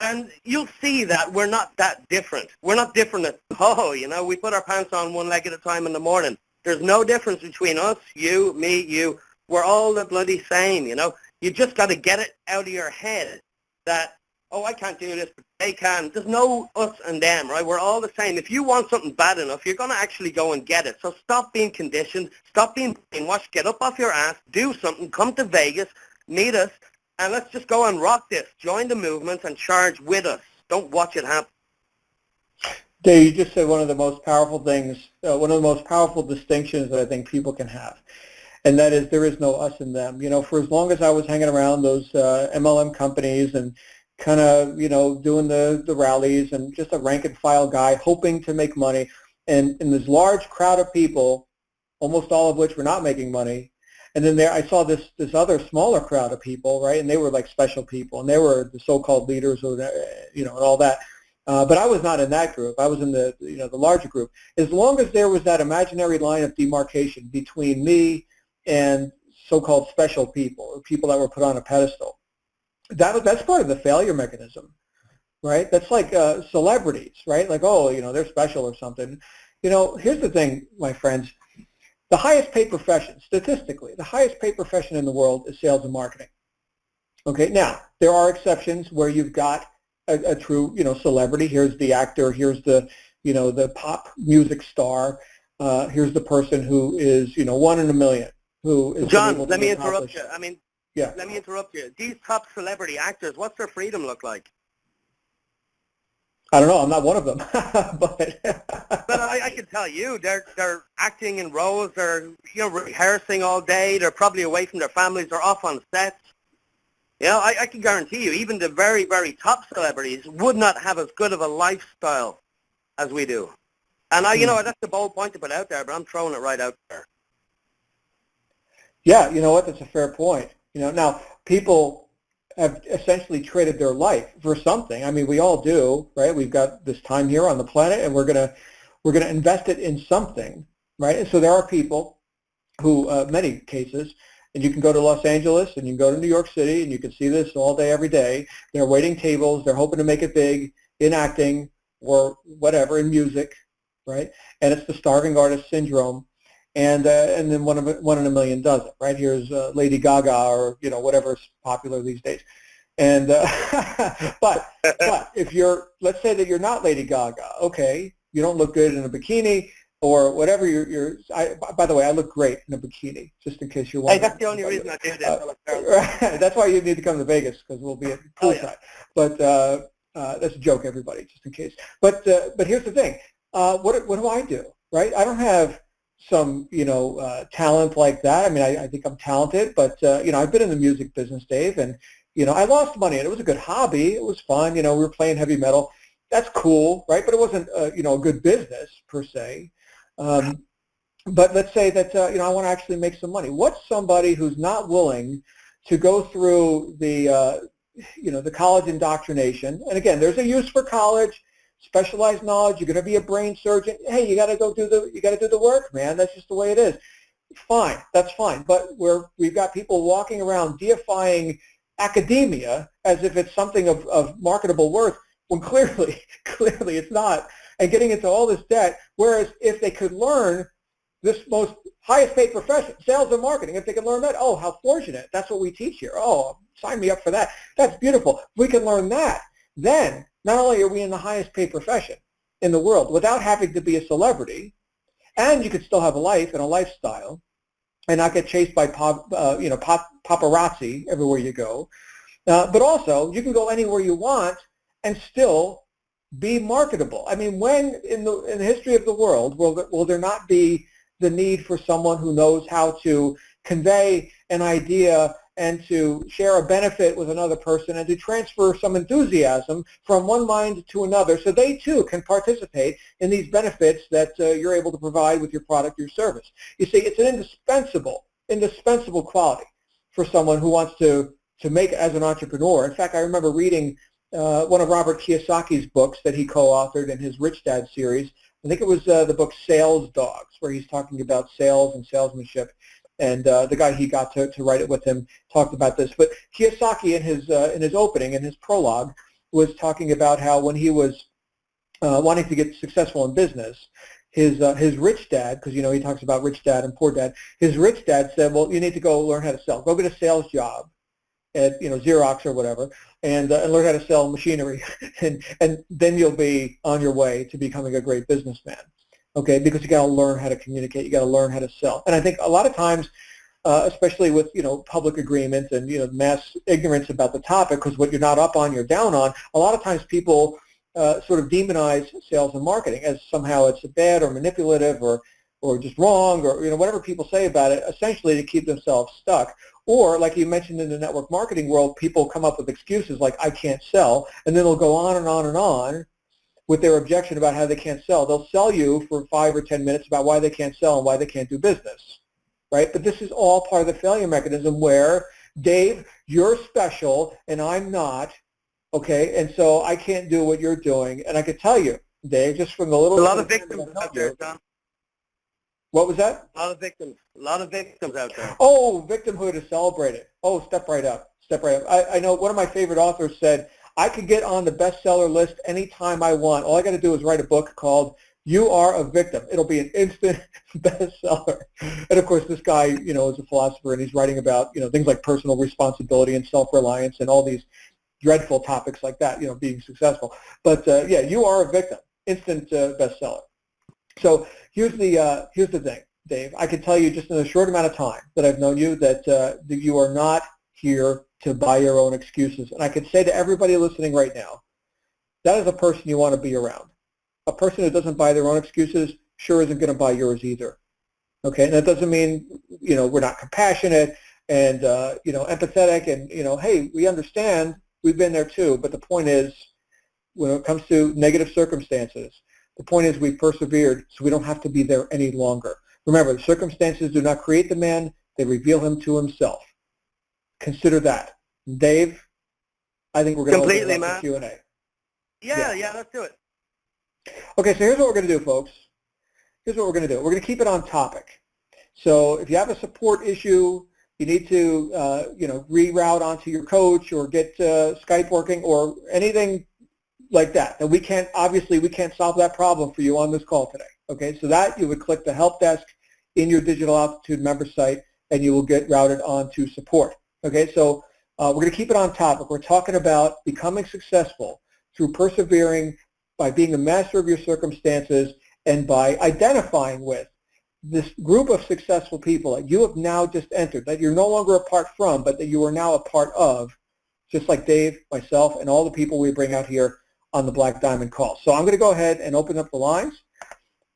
And you'll see that we're not that different. We're not different at all, We put our pants on one leg at a time in the morning. There's no difference between us, you, me, you. We're all the bloody same, You just got to get it out of your head that, oh, I can't do this, but they can. There's no us and them, right? We're all the same. If you want something bad enough, you're going to actually go and get it. So stop being conditioned. Stop being brainwashed. Get up off your ass. Do something. Come to Vegas. Meet us. And let's just go and rock this. Join the movement and charge with us. Don't watch it happen. Dave, you just said one of the most powerful things, one of the most powerful distinctions that I think people can have. And that is there is no us and them. For as long as I was hanging around those MLM companies and kind of, doing the rallies and just a rank and file guy hoping to make money, and in this large crowd of people, almost all of which were not making money. And then I saw this other smaller crowd of people, right? And they were like special people, and they were the so-called leaders, or and all that. But I was not in that group. I was in the the larger group. As long as there was that imaginary line of demarcation between me and so-called special people, or people that were put on a pedestal, that's part of the failure mechanism, right? That's like celebrities, right? Like, oh, they're special or something. Here's the thing, my friends. The highest paid profession, statistically, the highest paid profession in the world is sales and marketing. Okay, now, there are exceptions where you've got a true, celebrity. Here's the actor, here's the, the pop music star, here's the person who is, 1 in a million, who is John, let me interrupt you. Yeah. Let me interrupt you. These top celebrity actors, what's their freedom look like? I don't know. I'm not one of them, but I can tell you, they're acting in roles. They're rehearsing all day. They're probably away from their families. They're off on sets. I can guarantee you, even the very, very top celebrities would not have as good of a lifestyle as we do. And that's a bold point to put out there, but I'm throwing it right out there. Yeah, you know what? That's a fair point. Now people have essentially traded their life for something. I mean, we all do, right? We've got this time here on the planet, and we're gonna invest it in something, right? And so there are people who, many cases, and you can go to Los Angeles and you can go to New York City and you can see this all day, every day. They're waiting tables. They're hoping to make it big in acting or whatever, in music, right? And it's the starving artist syndrome. And then one in a million does it, right? Here's Lady Gaga, or whatever's popular these days. And but if let's say that you're not Lady Gaga, okay, you don't look good in a bikini or whatever. By the way, I look great in a bikini, just in case you're wondering. Hey, that's the only reason I do this. That's why you need to come to Vegas, because we'll be at poolside. But that's a joke, everybody, just in case. But here's the thing: what do I do? Right? I don't have some talent like that. I mean, I think I'm talented, but I've been in the music business, Dave, and I lost money, and it was a good hobby. It was fun. We were playing heavy metal. That's cool, right? But it wasn't a good business per se. But let's say that I want to actually make some money. What's somebody who's not willing to go through the the college indoctrination? And again, there's a use for college. Specialized knowledge. You're going to be a brain surgeon. Hey, you got to do the work, man. That's just the way it is. Fine, that's fine. But we've got people walking around deifying academia as if it's something of marketable worth, when clearly it's not, and getting into all this debt. Whereas if they could learn this most highest paid profession, sales and marketing, if they could learn that, oh, how fortunate. That's what we teach here. Oh, sign me up for that. That's beautiful. If we can learn that, then not only are we in the highest paid profession in the world without having to be a celebrity, and you could still have a life and a lifestyle and not get chased by paparazzi everywhere you go. But also, you can go anywhere you want and still be marketable. I mean, when in the history of the world will there not be the need for someone who knows how to convey an idea and to share a benefit with another person and to transfer some enthusiasm from one mind to another so they too can participate in these benefits that you're able to provide with your product or service. You see, it's an indispensable quality for someone who wants to make it as an entrepreneur. In fact, I remember reading one of Robert Kiyosaki's books that he co-authored in his Rich Dad series. I think it was the book Sales Dogs, where he's talking about sales and salesmanship. And the guy he got to write it with him talked about this. But Kiyosaki, in his opening, in his prologue, was talking about how when he was wanting to get successful in business, his rich dad, because he talks about rich dad and poor dad, his rich dad said, well, you need to go learn how to sell. Go get a sales job at Xerox or whatever, and learn how to sell machinery, and then you'll be on your way to becoming a great businessman. Okay, because you got to learn how to communicate, you got to learn how to sell. And I think a lot of times, especially with public agreements and mass ignorance about the topic, because what you're not up on, you're down on. A lot of times people sort of demonize sales and marketing as somehow it's bad or manipulative or just wrong or whatever people say about it, essentially to keep themselves stuck. Or like you mentioned in the network marketing world, people come up with excuses like I can't sell, and then they'll go on and on and on with their objection about how they can't sell. They'll sell you for 5 or 10 minutes about why they can't sell and why they can't do business, right? But this is all part of the failure mechanism where, Dave, you're special and I'm not, okay? And so I can't do what you're doing. And I could tell you, Dave, just from the little... A lot of victims out there, John. What was that? A lot of victims out there. Oh, victimhood is celebrated. Oh, step right up. I know one of my favorite authors said, I could get on the bestseller list anytime I want. All I got to do is write a book called You Are a Victim. It'll be an instant bestseller. And of course, this guy, is a philosopher, and he's writing about, things like personal responsibility and self-reliance and all these dreadful topics like that, being successful. But yeah, You Are a Victim, instant bestseller. So here's the thing, Dave. I can tell you just in a short amount of time that I've known you that you are not here to buy your own excuses. And I can say to everybody listening right now, that is a person you want to be around. A person who doesn't buy their own excuses sure isn't going to buy yours either. Okay, and that doesn't mean, we're not compassionate and, empathetic and, hey, we understand, we've been there too. But the point is, when it comes to negative circumstances, the point is we persevered so we don't have to be there any longer. Remember, the circumstances do not create the man, they reveal him to himself. Consider that. Dave, I think we're going to open up the Q&A. Yeah, let's do it. Okay, so here's what we're going to do, folks. Here's what we're going to do. We're going to keep it on topic. So if you have a support issue, you need to, reroute onto your coach or get Skype working or anything like that. And we can't solve that problem for you on this call today. Okay, so that you would click the help desk in your Digital Altitude member site and you will get routed on to support. Okay, so we're going to keep it on topic. We're talking about becoming successful through persevering, by being a master of your circumstances, and by identifying with this group of successful people that you have now just entered, that you're no longer apart from, but that you are now a part of, just like Dave, myself, and all the people we bring out here on the Black Diamond Call. So I'm going to go ahead and open up the lines.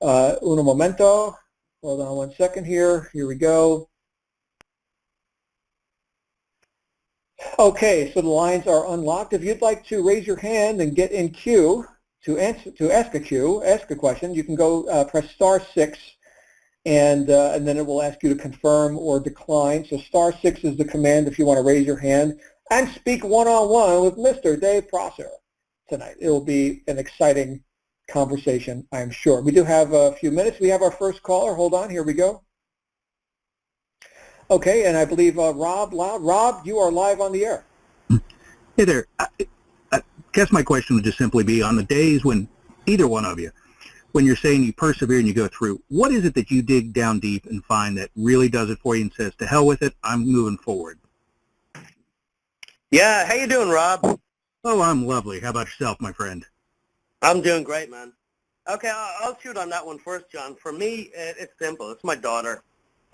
Uno momento. Hold on one second here. Here we go. Okay, so the lines are unlocked. If you'd like to raise your hand and get in queue to ask a question, you can go press *6, and then it will ask you to confirm or decline. So *6 is the command if you want to raise your hand and speak one-on-one with Mr. Dave Prosser tonight. It will be an exciting conversation, I'm sure. We do have a few minutes. We have our first caller. Hold on. Here we go. Okay, and I believe Rob, you are live on the air. Hey there. I guess my question would just simply be on the days when either one of you, when you're saying you persevere and you go through, what is it that you dig down deep and find that really does it for you and says, to hell with it, I'm moving forward? Yeah, how you doing, Rob? Oh, I'm lovely. How about yourself, my friend? I'm doing great, man. Okay, I'll shoot on that one first, John. For me, it's simple. It's my daughter.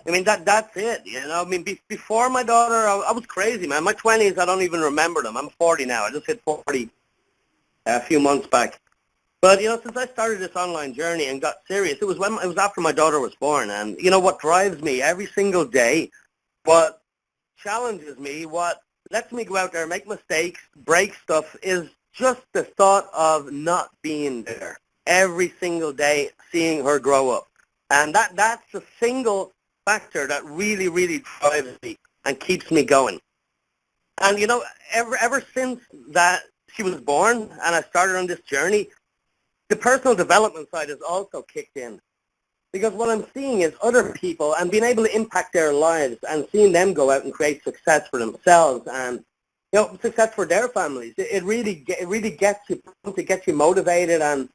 I mean, that's it, you know. I mean, before my daughter, I was crazy, man. My 20s, I don't even remember them. I'm 40 now. I just hit 40 a few months back. But, you know, since I started this online journey and got serious, it was after my daughter was born. And, you know, what drives me every single day, what challenges me, what lets me go out there, make mistakes, break stuff, is just the thought of not being there every single day, seeing her grow up. And that's the single factor that really, really drives me and keeps me going. And, you know, ever since that she was born and I started on this journey, the personal development side has also kicked in. Because what I'm seeing is other people and being able to impact their lives and seeing them go out and create success for themselves and, you know, success for their families. It really gets you motivated, and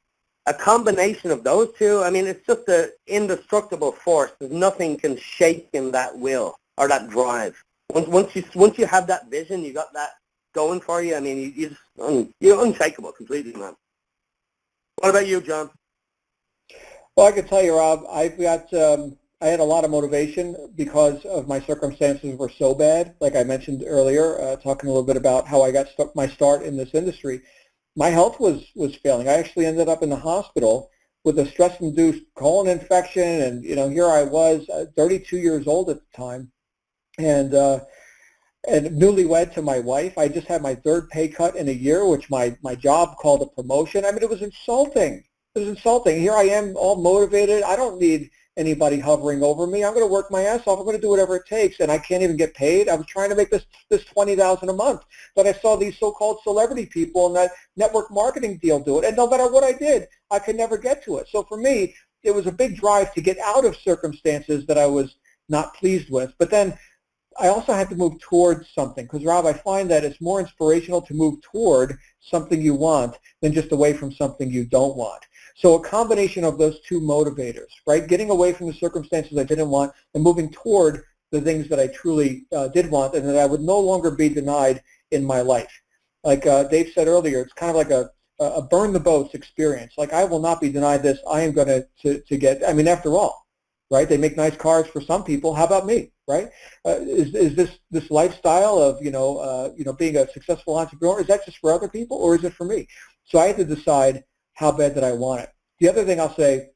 a combination of those two, I mean, it's just an indestructible force. There's nothing can shake in that will or that drive. Once you have that vision, you got that going for you. I mean, you're unshakable completely, man. What about you, John? Well, I can tell you, Rob, I had a lot of motivation because of my circumstances were so bad. Like I mentioned earlier, talking a little bit about how I got my start in this industry. My health was failing. I actually ended up in the hospital with a stress-induced colon infection, and you know, here I was, 32 years old at the time, and newlywed to my wife. I just had my third pay cut in a year, which my job called a promotion. I mean, it was insulting. It was insulting. Here I am, all motivated. I don't need anybody hovering over me. I'm going to work my ass off. I'm going to do whatever it takes, and I can't even get paid. I was trying to make this $20,000 a month, but I saw these so-called celebrity people and that network marketing deal do it, and no matter what I did, I could never get to it. So for me, it was a big drive to get out of circumstances that I was not pleased with. But then I also had to move towards something, because, Rob, I find that it's more inspirational to move toward something you want than just away from something you don't want. So a combination of those two motivators, right? Getting away from the circumstances I didn't want and moving toward the things that I truly did want and that I would no longer be denied in my life. Like Dave said earlier, it's kind of like a burn the boats experience. Like, I will not be denied this. I am going to get, I mean, after all, right? They make nice cars for some people. How about me, right? Is this lifestyle of, being a successful entrepreneur, is that just for other people or is it for me? So I had to decide how bad did I want it. The other thing I'll say,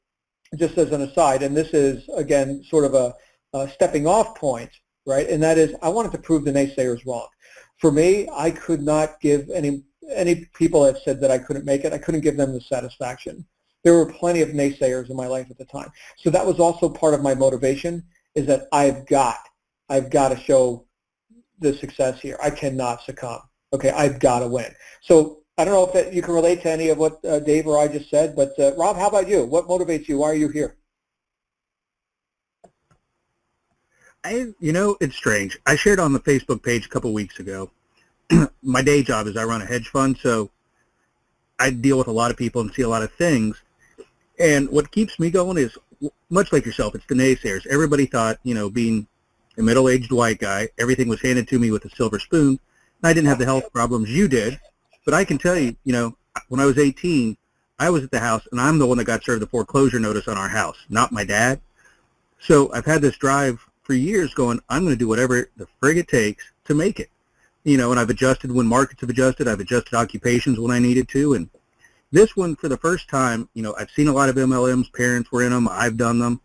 just as an aside, and this is, again, sort of a stepping off point, right, and that is I wanted to prove the naysayers wrong. For me, I could not give any people that said that I couldn't make it, I couldn't give them the satisfaction. There were plenty of naysayers in my life at the time. So that was also part of my motivation, is that I've got to show the success here. I cannot succumb. Okay, I've got to win. So I don't know if you can relate to any of what Dave or I just said, but Rob, how about you? What motivates you? Why are you here? It's strange. I shared on the Facebook page a couple of weeks ago. My day job is I run a hedge fund, so I deal with a lot of people and see a lot of things. And what keeps me going is, much like yourself, it's the naysayers. Everybody thought, being a middle-aged white guy, everything was handed to me with a silver spoon. And I didn't have the health problems you did. But I can tell you, when I was 18, I was at the house, and I'm the one that got served the foreclosure notice on our house, not my dad. So I've had this drive for years going, I'm going to do whatever the frig it takes to make it. And I've adjusted when markets have adjusted. I've adjusted occupations when I needed to. And this one, for the first time, I've seen a lot of MLMs. Parents were in them. I've done them.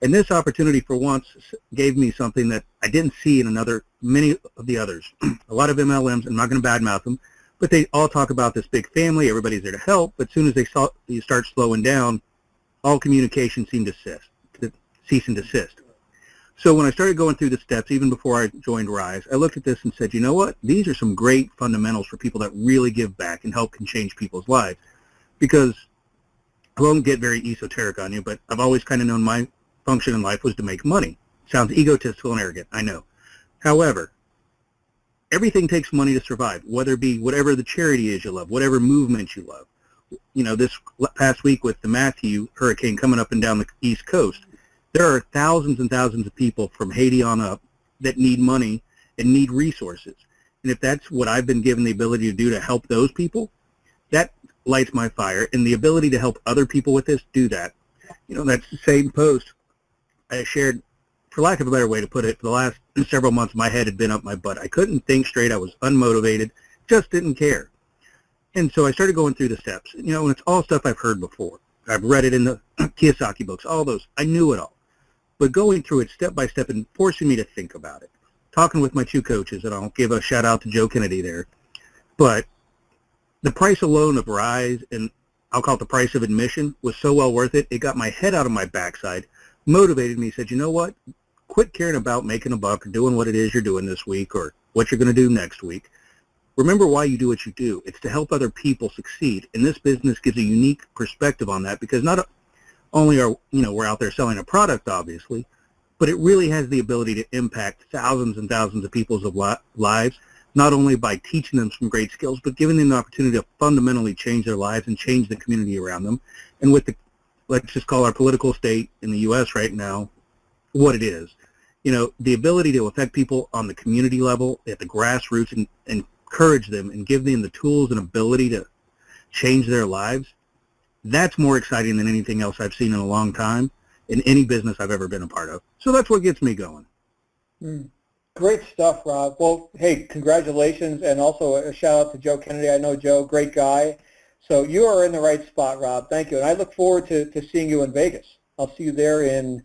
And this opportunity for once gave me something that I didn't see in many of the others. A lot of MLMs, I'm not going to badmouth them, but they all talk about this big family, everybody's there to help, but as soon as you start slowing down, all communication seemed to cease and desist. So when I started going through the steps, even before I joined Rise, I looked at this and said, you know what? These are some great fundamentals for people that really give back and help can change people's lives. Because I won't get very esoteric on you, but I've always kind of known my function in life was to make money. Sounds egotistical and arrogant, I know. However, everything takes money to survive, whether it be whatever the charity is you love, whatever movement you love. You know, this past week with the Matthew hurricane coming up and down the East Coast, there are thousands and thousands of people from Haiti on up that need money and need resources. And if that's what I've been given the ability to do to help those people, that lights my fire. And the ability to help other people with this, do that. You know, that's the same post I shared, for lack of a better way to put it, for the last several months, my head had been up my butt. I couldn't think straight. I was unmotivated, just didn't care. And so I started going through the steps. You know, and it's all stuff I've heard before. I've read it in the Kiyosaki books, all those. I knew it all. But going through it step by step and forcing me to think about it. Talking with my two coaches, and I'll give a shout out to Joe Kennedy there. But the price alone of Rise, and I'll call it the price of admission, was so well worth it. It got my head out of my backside, motivated me, said, you know what? Quit caring about making a buck or doing what it is you're doing this week or what you're going to do next week. Remember why you do what you do. It's to help other people succeed. And this business gives a unique perspective on that, because not only are, you know, we're out there selling a product, obviously, but it really has the ability to impact thousands and thousands of people's lives, not only by teaching them some great skills, but giving them the opportunity to fundamentally change their lives and change the community around them. And with the, let's just call our political state in the U.S. right now what it is, you know, the ability to affect people on the community level at the grassroots and encourage them and give them the tools and ability to change their lives, that's more exciting than anything else I've seen in a long time in any business I've ever been a part of. So that's what gets me going. Great stuff, Rob. Well, hey, congratulations, and also a shout out to Joe Kennedy. I know Joe, great guy. So you are in the right spot, Rob. Thank you. And I look forward to seeing you in Vegas. I'll see you there in,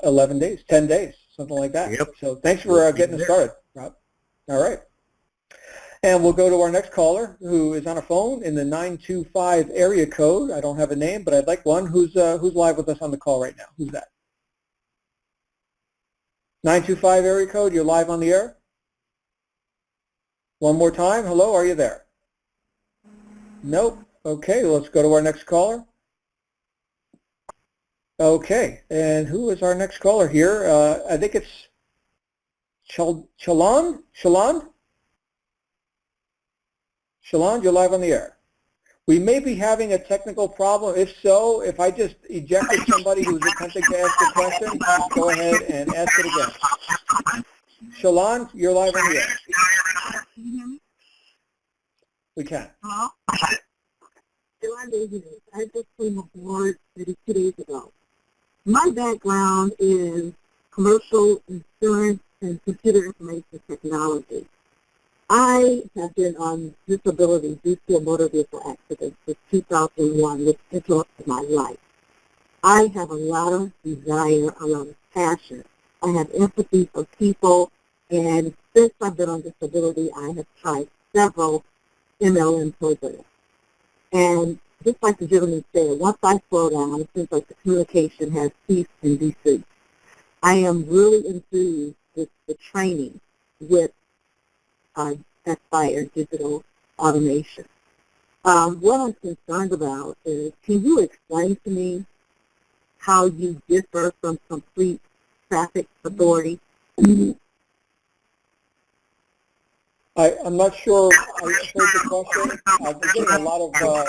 11 days, 10 days, something like that. Yep. So thanks for getting us started, Rob. All right. And we'll go to our next caller, who is on a phone in the 925 area code. I don't have a name, but I'd like one. Who's live with us on the call right now? Who's that? 925 area code, you're live on the air? One more time. Hello, are you there? Nope. Okay, let's go to our next caller. Okay, and who is our next caller here? I think it's Shalon? Shalon, you're live on the air. We may be having a technical problem. If so, if I just ejected somebody who's attempting to ask a question, go ahead and ask it again. Shalon, you're live on the air. Can you hear me? We can. Hello? I just came aboard maybe 2 days ago. My background is commercial insurance and computer information technology. I have been on disability due to a motor vehicle accident since 2001, which interrupted my life. I have a lot of desire, a lot of passion. I have empathy for people, and since I've been on disability, I have tried several MLM programs. And just like the gentleman said, once I slow down, it seems like the communication has ceased and desist. I am really enthused with the training with Aspire Digital Automation. What I'm concerned about is, can you explain to me how you differ from complete traffic authority? I'm not sure I heard the question. I'm getting a lot of echo. I'm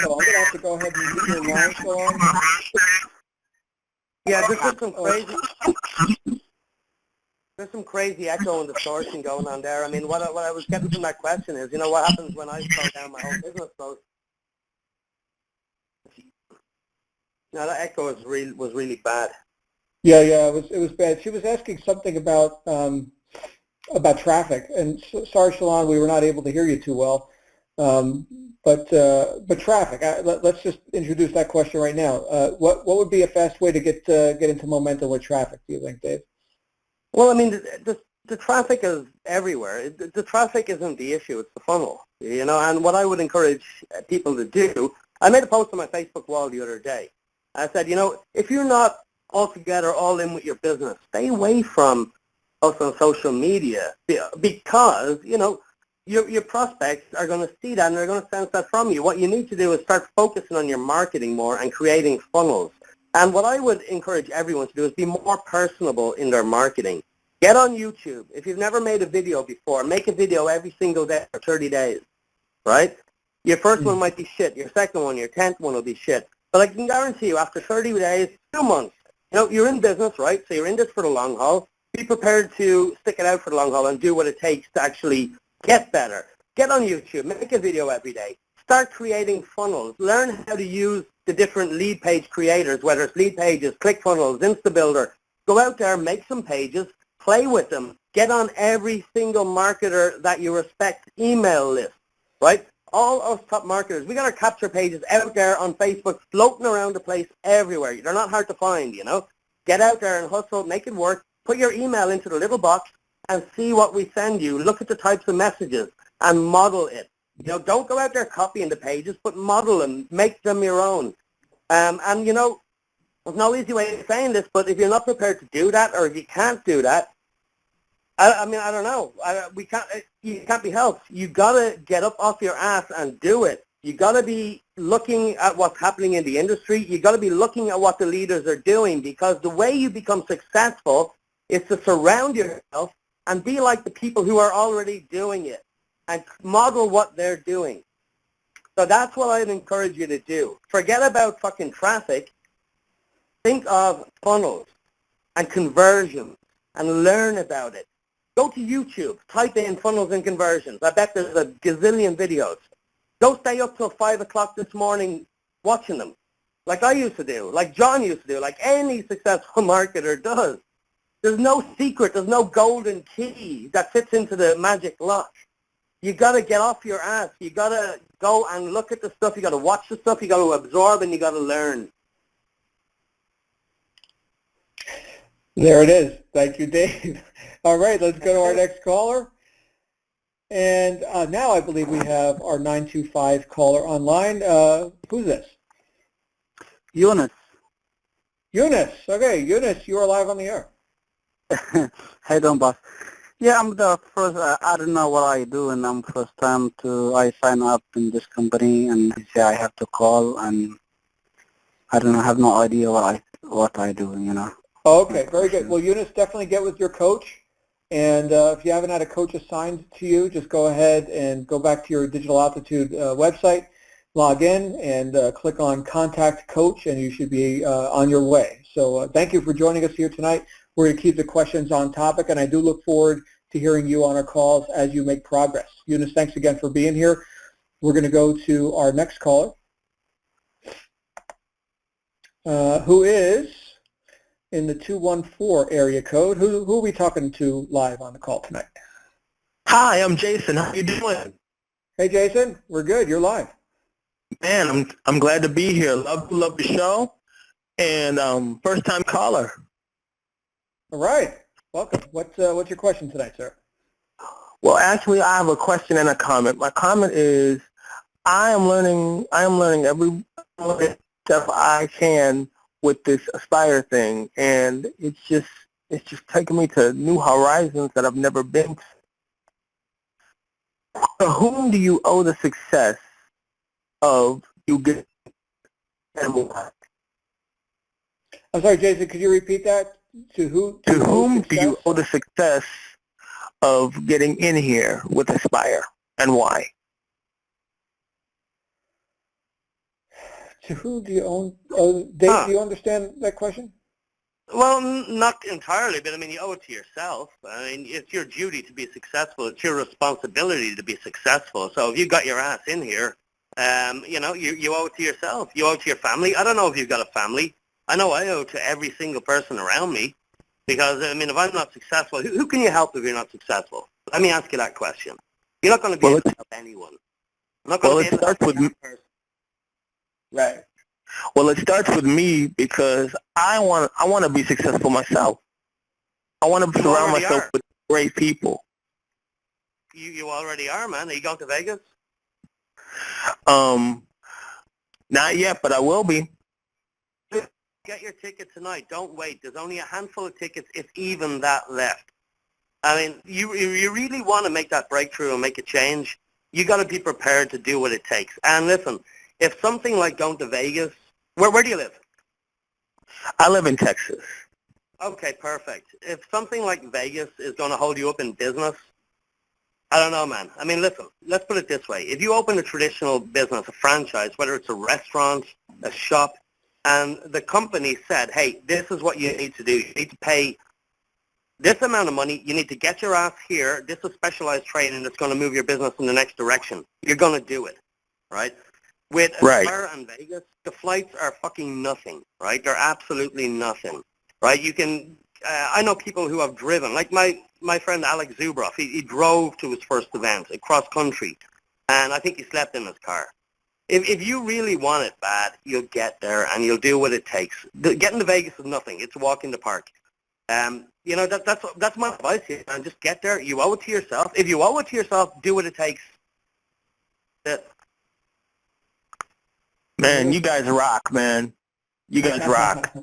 going to have to go ahead and mute your line, Shalon. Yeah, there's some crazy echo and distortion going on there. I mean, what I was getting from that question is, you know, what happens when I slow down my whole business goes. Now that echo was really bad. Yeah, it was bad. She was asking something about traffic, and sorry, Shalon, we were not able to hear you too well. But traffic. Let's just introduce that question right now. What would be a fast way to get into momentum with traffic? Do you think, Dave? Well, I mean, the traffic is everywhere. The traffic isn't the issue; it's the funnel. You know, and what I would encourage people to do. I made a post on my Facebook wall the other day. I said, you know, if you're not altogether all in with your business, stay away from us on social media, because, you know, your prospects are going to see that and they're going to sense that from you. What you need to do is start focusing on your marketing more and creating funnels. And what I would encourage everyone to do is be more personable in their marketing. Get on YouTube. If you've never made a video before, make a video every single day for 30 days, right? Your first one might be shit. Your second one, your 10th one will be shit. But I can guarantee you, after 30 days, 2 months, you're in business, right? So you're in this for the long haul. Be prepared to stick it out for the long haul and do what it takes to actually get better. Get on YouTube. Make a video every day. Start creating funnels. Learn how to use the different lead page creators, whether it's lead pages, ClickFunnels, InstaBuilder. Go out there, make some pages, play with them. Get on every single marketer that you respect email list, right? All us top marketers, we got our capture pages out there on Facebook, floating around the place everywhere. They're not hard to find, Get out there and hustle, make it work. Put your email into the little box and see what we send you. Look at the types of messages and model it. Don't go out there copying the pages, but model them, make them your own. And there's no easy way of saying this, but if you're not prepared to do that, or if you can't do that, I don't know. You can't be helped. You gotta get up off your ass and do it. You gotta be looking at what's happening in the industry. You gotta be looking at what the leaders are doing, because the way you become successful is to surround yourself and be like the people who are already doing it and model what they're doing. So that's what I'd encourage you to do. Forget about fucking traffic. Think of funnels and conversions and learn about it. Go to YouTube, type in funnels and conversions. I bet there's a gazillion videos. Don't stay up till 5 o'clock this morning watching them, like I used to do, like John used to do, like any successful marketer does. There's no secret, there's no golden key that fits into the magic lock. You got to get off your ass. You got to go and look at the stuff. You got to watch the stuff. You got to absorb, and you got to learn. There it is. Thank you, Dave. All right, let's go to our next caller. And now I believe we have our 925 caller online. Who's this? Eunice. Eunice. Okay, Eunice, you are live on the air. How you doing, boss? Yeah, I'm the first. I don't know what I do, and I'm first time I sign up in this company, and they say I have to call, and I don't know, have no idea what I do, Okay, very good. Well, Eunice, definitely get with your coach. And if you haven't had a coach assigned to you, just go ahead and go back to your Digital Altitude website, log in, and click on Contact Coach, and you should be on your way. So thank you for joining us here tonight. We're going to keep the questions on topic, and I do look forward to hearing you on our calls as you make progress. Eunice, thanks again for being here. We're going to go to our next caller, who is in the 214 area code. Who are we talking to live on the call tonight? Hi, I'm Jason. How you doing? Hey, Jason. We're good. You're live. Man, I'm glad to be here. Love the show, and first time caller. All right. Welcome. What's your question tonight, sir? Well, actually, I have a question and a comment. My comment is, I am learning every step I can with this Aspire thing, and it's just taking me to new horizons that I've never been to. To whom do you owe the success of you getting? I'm sorry, Jason, could you repeat that? To whom do you owe the success of getting in here with Aspire, and why? To who do you owe? Dave, do you understand that question? Well, not entirely, but you owe it to yourself. It's your duty to be successful. It's your responsibility to be successful. So if you got your ass in here, you owe it to yourself. You owe it to your family. I don't know if you've got a family. I know I owe it to every single person around me, because, if I'm not successful, who can you help if you're not successful? Let me ask you that question. You're not going to be able to help anyone. I'm not going to be able to help that person. Right. Well, it starts with me, because I want to be successful myself. I want to surround myself with great people. You already are, man. Are you going to Vegas? Not yet, but I will be. Get your ticket tonight. Don't wait. There's only a handful of tickets, if even that, left. You really want to make that breakthrough and make a change, you got to be prepared to do what it takes. And listen, if something like going to Vegas, where do you live? I live in Texas. Okay, perfect. If something like Vegas is going to hold you up in business, I don't know, man. I mean, listen, let's put it this way. If you open a traditional business, a franchise, whether it's a restaurant, a shop, and the company said, hey, this is what you need to do. You need to pay this amount of money. You need to get your ass here. This is specialized training that's going to move your business in the next direction. You're going to do it, right? With Aspire and Vegas, the flights are fucking nothing, right? They're absolutely nothing, right? You can, I know people who have driven, like my friend Alex Zubroff, he drove to his first event across country, and I think he slept in his car. If you really want it bad, you'll get there, and you'll do what it takes. Getting to Vegas is nothing. It's a walk in the park. You know, that's my advice here, man. Just get there. You owe it to yourself. If you owe it to yourself, do what it takes. That's it. Man, you guys rock, man. You guys rock.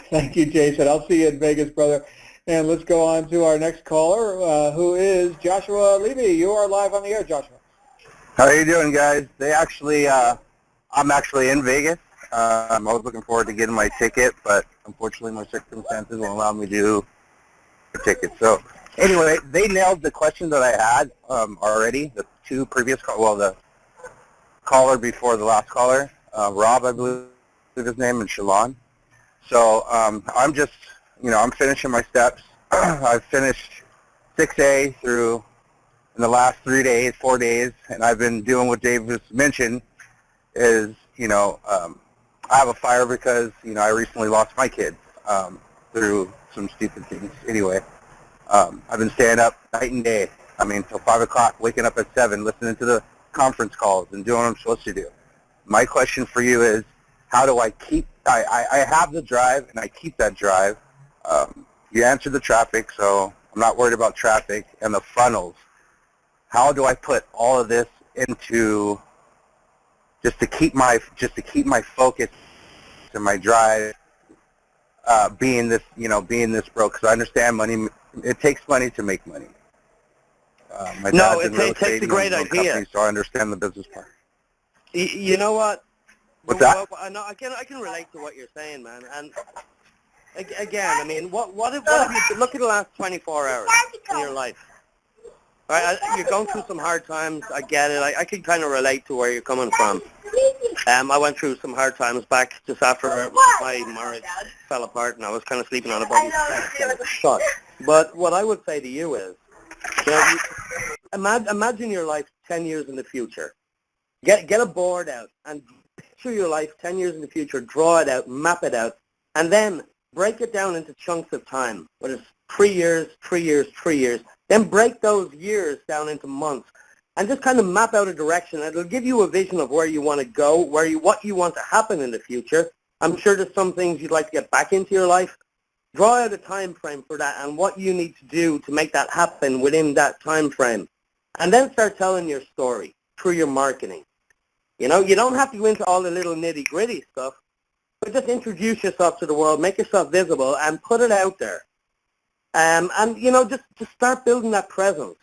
Thank you, Jason. I'll see you in Vegas, brother. And let's go on to our next caller, who is Joshua Levy. You are live on the air, Joshua. How are you doing, guys? I'm actually in Vegas. I was looking forward to getting my ticket, but unfortunately my circumstances won't allow me to do a ticket. So anyway, they nailed the question that I had already. The two previous the caller before the last caller, Rob, I believe his name, and Shalon. So I'm just, I'm finishing my steps. I've finished 6A through in the last 4 days, and I've been doing what Dave just mentioned is, I have a fire because, I recently lost my kids through some stupid things. Anyway, I've been staying up night and day. Till 5 o'clock, waking up at 7, listening to the conference calls and doing what I'm supposed to do. My question for you is, how do I keep, I have the drive and I keep that drive. You answered the traffic, so I'm not worried about traffic and the funnels. How do I put all of this into just to keep my focus and my drive being this broke? Because I understand money, it takes money to make money. My dad's in real estate, takes a great idea. Company, so I understand the business part. You know what? What's that? I can relate to what you're saying, man. And again, what if you look at the last 24 hours in your life? Right, you're going through some hard times. I get it. I can kind of relate to where you're coming from. I went through some hard times back just after my marriage fell apart, and I was kind of sleeping on a buddy's shot. But what I would say to you is, imagine your life 10 years in the future. Get a board out and picture your life 10 years in the future. Draw it out, map it out, and then break it down into chunks of time. Whether it's 3 years, 3 years, 3 years. Then break those years down into months and just kind of map out a direction. It'll give you a vision of where you want to go, what you want to happen in the future. I'm sure there's some things you'd like to get back into your life. Draw out a time frame for that and what you need to do to make that happen within that time frame. And then start telling your story through your marketing. You don't have to go into all the little nitty-gritty stuff, but just introduce yourself to the world, make yourself visible, and put it out there. And just start building that presence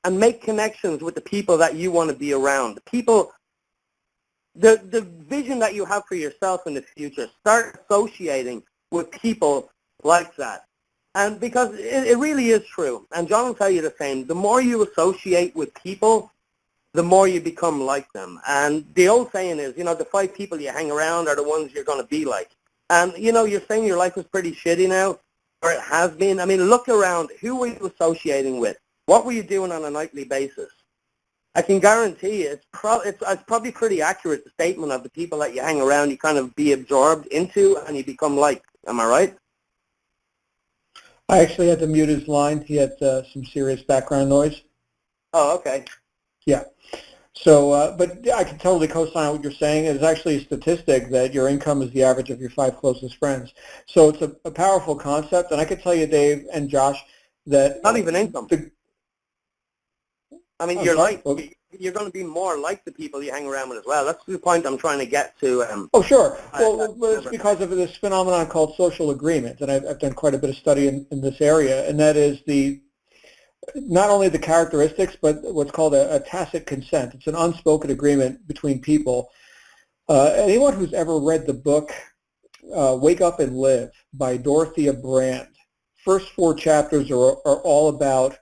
and make connections with the people that you want to be around. The people, the vision that you have for yourself in the future, start associating with people like that. And because it really is true, and John will tell you the same, the more you associate with people, the more you become like them. And the old saying is, the 5 people you hang around are the ones you're going to be like. And, you're saying your life is pretty shitty now, or it has been. Look around. Who were you associating with? What were you doing on a nightly basis? I can guarantee you it's probably pretty accurate, the statement of the people that you hang around, you kind of be absorbed into and you become like. Am I right? I actually had to mute his line. He had some serious background noise. Oh, okay. Yeah. So, but I can totally co-sign what you're saying. It's actually a statistic that your income is the average of your 5 closest friends. So it's a powerful concept. And I can tell you, Dave and Josh, that... Not even income. You're going to be more like the people you hang around with as well. That's the point I'm trying to get to. Oh, sure. Well, it's because of this phenomenon called social agreement. And I've done quite a bit of study in this area. And that is not only the characteristics, but what's called a tacit consent. It's an unspoken agreement between people. Anyone who's ever read the book Wake Up and Live by Dorothea Brand. First 4 chapters are all about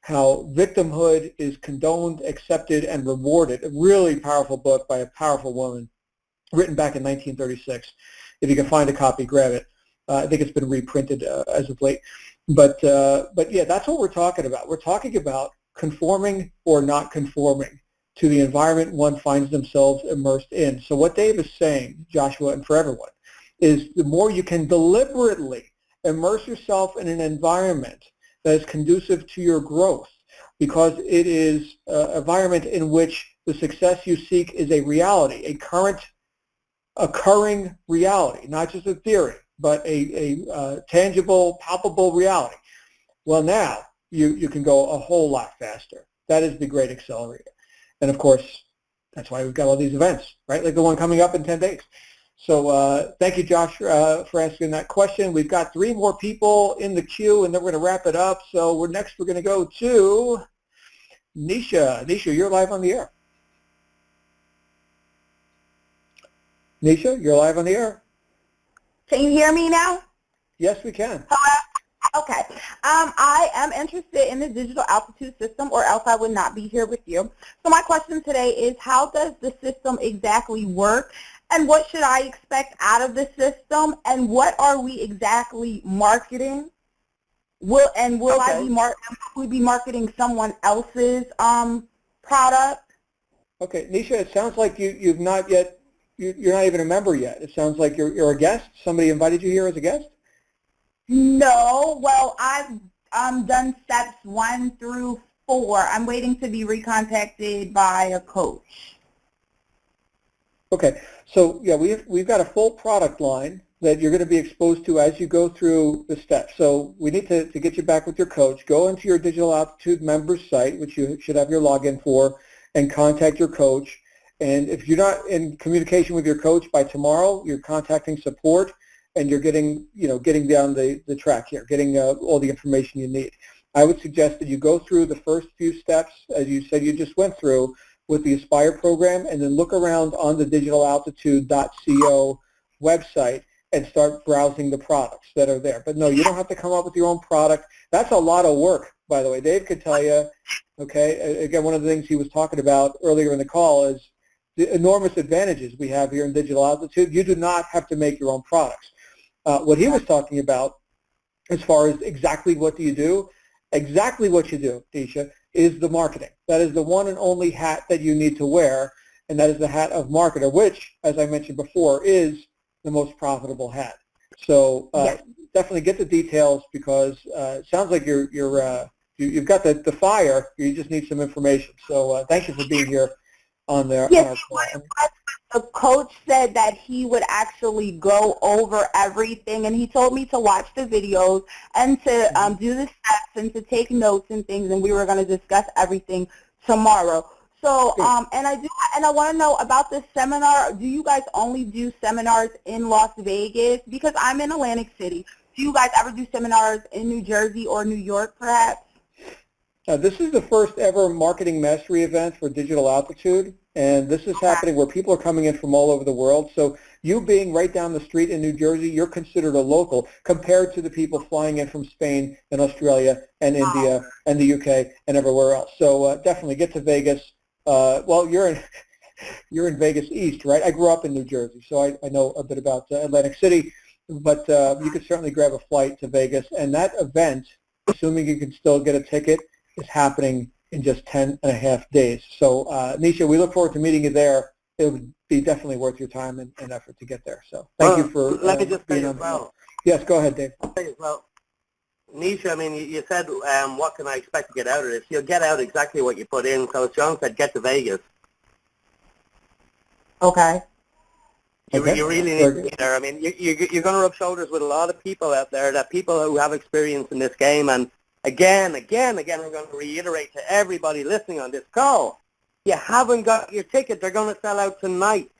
how victimhood is condoned, accepted, and rewarded. A really powerful book by a powerful woman, written back in 1936. If you can find a copy, grab it. I think it's been reprinted as of late. But yeah, that's what we're talking about. We're talking about conforming or not conforming to the environment one finds themselves immersed in. So what Dave is saying, Joshua, and for everyone, is the more you can deliberately immerse yourself in an environment that is conducive to your growth, because it is an environment in which the success you seek is a reality, a current occurring reality, not just a theory, but a tangible, palpable reality. Well, now you can go a whole lot faster. That is the great accelerator. And of course, that's why we've got all these events, right? Like the one coming up in 10 days. So thank you, Josh, for asking that question. We've got 3 more people in the queue, and then we're going to wrap it up. So we're going to go to Nisha. Nisha, you're live on the air. Nisha, you're live on the air. Can you hear me now? Yes, we can. Hello? Okay. I am interested in the digital altitude system, or else I would not be here with you. So my question today is, how does the system exactly work, and what should I expect out of the system, and what are we exactly marketing? Will we be marketing someone else's product? Okay, Nisha, it sounds like you've not yet, you're not even a member yet. It sounds like you're a guest. Somebody invited you here as a guest? No. Well, I've done steps 1 through 4. I'm waiting to be recontacted by a coach. Okay, so yeah, we've got a full product line that you're going to be exposed to as you go through the steps. So we need to get you back with your coach. Go into your Digital Altitude members site, which you should have your login for, and contact your coach. And if you're not in communication with your coach by tomorrow, you're contacting support, and you're getting down the track here, getting all the information you need. I would suggest that you go through the first few steps, as you said you just went through, with the Aspire program, and then look around on the digitalaltitude.co website and start browsing the products that are there. But no, you don't have to come up with your own product. That's a lot of work, by the way. Dave could tell you, okay, again, one of the things he was talking about earlier in the call is the enormous advantages we have here in Digital Altitude. You do not have to make your own products. What he was talking about, as far as exactly what do you do, exactly what you do, Tisha, is the marketing. That is the one and only hat that you need to wear, and that is the hat of marketer, which, as I mentioned before, is the most profitable hat. So definitely get the details, because it sounds like you've got the fire. You just need some information. So thank you for being here on there. Yes, the coach said that he would actually go over everything, and he told me to watch the videos and to do the steps and to take notes and things, and we were going to discuss everything tomorrow. So, and I want to know about the seminar. Do you guys only do seminars in Las Vegas? Because I'm in Atlantic City. Do you guys ever do seminars in New Jersey or New York, perhaps? This is the first ever marketing mastery event for Digital Altitude, and this is happening where people are coming in from all over the world. So you being right down the street in New Jersey, you're considered a local compared to the people flying in from Spain and Australia and India and the UK and everywhere else. So definitely get to Vegas. Well, you're in Vegas East, right? I grew up in New Jersey, so I know a bit about Atlantic City, but you could certainly grab a flight to Vegas. And that event, assuming you can still get a ticket, is happening in just 10 and a half days. So, Nisha, we look forward to meeting you there. It would be definitely worth your time and effort to get there. So thank you for let me just being say on as well. Yes, go ahead, Dave. Well, Nisha, I mean, you said, what can I expect to get out of this? You'll get out exactly what you put in. So as John said, get to Vegas. Okay. You really need to be there. I mean, you're going to rub shoulders with a lot of people out there, that people who have experience in this game. And again, we're going to reiterate to everybody listening on this call, you haven't got your ticket. They're going to sell out tonight.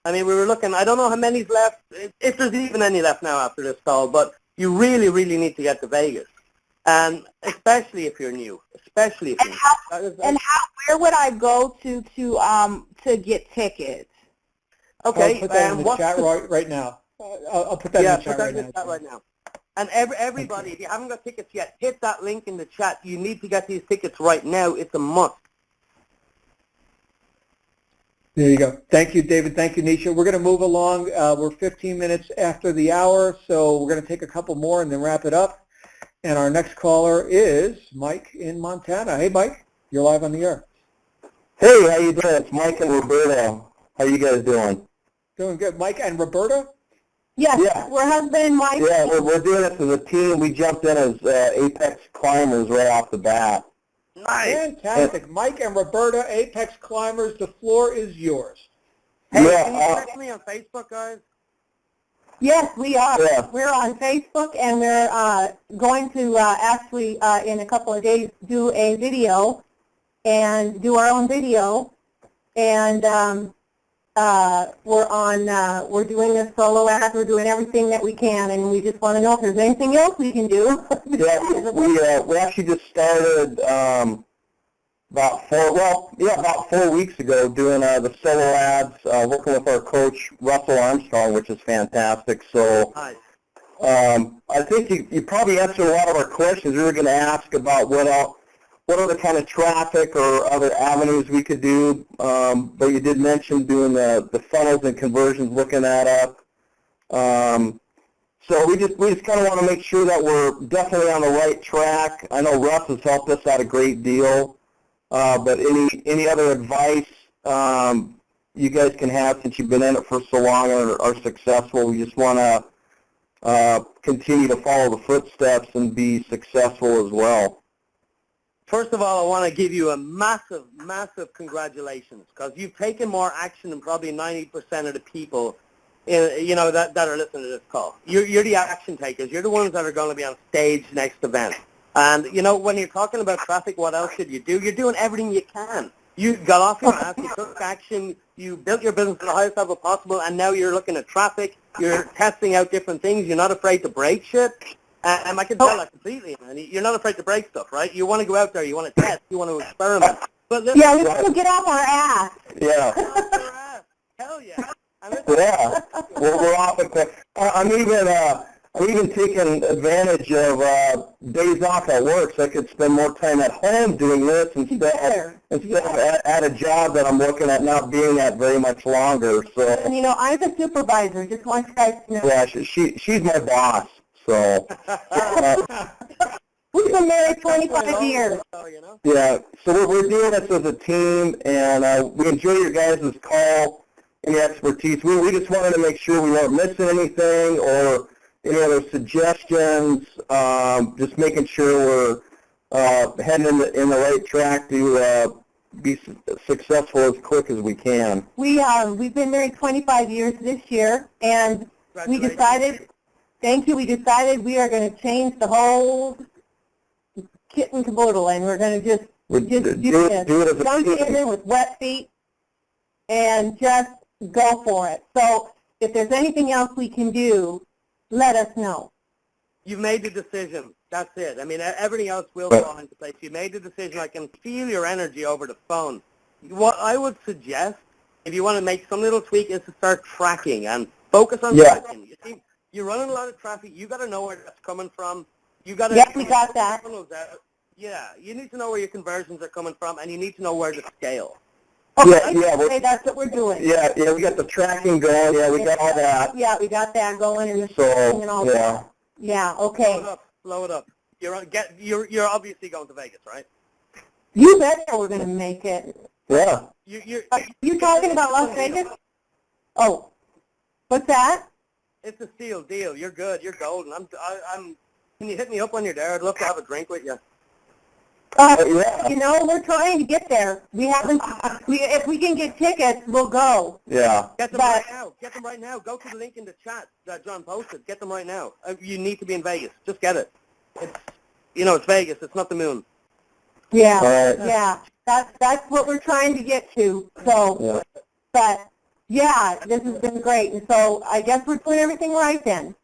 I mean, we were looking, I don't know how many's left, if there's even any left now after this call, but you really, really need to get to Vegas. And especially if you're new, especially if you're new. Where would I go to get tickets? Okay. I'll put that in the chat right now. I'll put that in the chat put that right in now. the chat right now. And everybody, if you haven't got tickets yet, hit that link in the chat. You need to get these tickets right now. It's a must. There you go. Thank you, David. Thank you, Nisha. We're going to move along. We're 15 minutes after the hour, so we're going to take a couple more and then wrap it up. And our next caller is Mike in Montana. Hey, Mike, you're live on the air. Hey, how you doing? It's Mike and Roberta. How you guys doing? Doing good. Mike and Roberta? Yes, Yeah. we're husband and wife. Yeah, we're doing this as a team. We jumped in as Apex climbers right off the bat. Nice. Fantastic. Mike and Roberta, Apex Climbers, the floor is yours. Hey, Yeah, can you check me on Facebook, guys? Yes, we are. Yeah. We're on Facebook, and we're going to actually, in a couple of days, do a video and do our own video. And we're doing a solo act. We're doing everything that we can, and we just want to know if there's anything else we can do. Yeah, we actually just started about 4 weeks ago doing the solo ads, working with our coach Russell Armstrong, which is fantastic. So Nice. I think you probably answered a lot of our questions. We were going to ask about what other kind of traffic or other avenues we could do, but you did mention doing the funnels and conversions, looking that up. So we just kind of want to make sure that we're definitely on the right track. I know Russ has helped us out a great deal, but any other advice you guys can have, since you've been in it for so long and are successful? We just want to continue to follow the footsteps and be successful as well. First of all, I want to give you a massive, massive congratulations, because you've taken more action than probably 90% of the people, that are listening to this call. You're the action takers. You're the ones that are going to be on stage next event. And, when you're talking about traffic, what else should you do? You're doing everything you can. You got off your ass, you took action, you built your business to the highest level possible, and now you're looking at traffic, you're testing out different things, you're not afraid to break shit. And I can tell that completely. And you're not afraid to break stuff, right? You want to go out there, you want to test, you want to experiment. But listen, Yeah, we want to get off our ass. Yeah. get off your ass. Hell yeah. Yeah. We're off it. I'm even taking advantage of days off at work, so I could spend more time at home doing this instead of at a job that I'm looking at not being at very much longer. So. And, I'm the supervisor. Just want you guys to know. Yeah, she's my boss. So. We've been married 25 years. Yeah, so we're doing this as a team, and we enjoy your guys' call and your expertise. We just wanted to make sure we weren't missing anything or any other suggestions, just making sure we're heading in the right track to be successful as quick as we can. We've been married 25 years this year, and we decided, we decided we are going to change the whole kit and caboodle, and we're going to just do this. Jump in with wet feet and just go for it. So if there's anything else we can do, let us know. You've made the decision. That's it. I mean, everything else will fall into place. You made the decision. I can feel your energy over the phone. What I would suggest, if you want to make some little tweak, is to start tracking and focus on tracking. You see, you're running a lot of traffic. You got to know where that's coming from. You got to. Yep, we got that. Yeah, you need to know where your conversions are coming from, and you need to know where to scale. Okay, that's what we're doing. Yeah, we got the tracking going. Yeah, we got all that. Yeah, we got that going, and all that. Yeah, okay. Blow it up. You're obviously going to Vegas, right? You bet we're going to make it. Yeah. You talking about Las Vegas? Oh, what's that? It's a steal deal. You're good. You're golden. Can you hit me up when you're there? I'd love to have a drink with you. We're trying to get there. We haven't. If we can get tickets, we'll go. Yeah. Get them right now. Get them right now. Go to the link in the chat that John posted. Get them right now. You need to be in Vegas. Just get it. It's Vegas. It's not the moon. Yeah. Yeah. That's what we're trying to get to. So, but yeah, this has been great. And so I guess we're doing everything right then.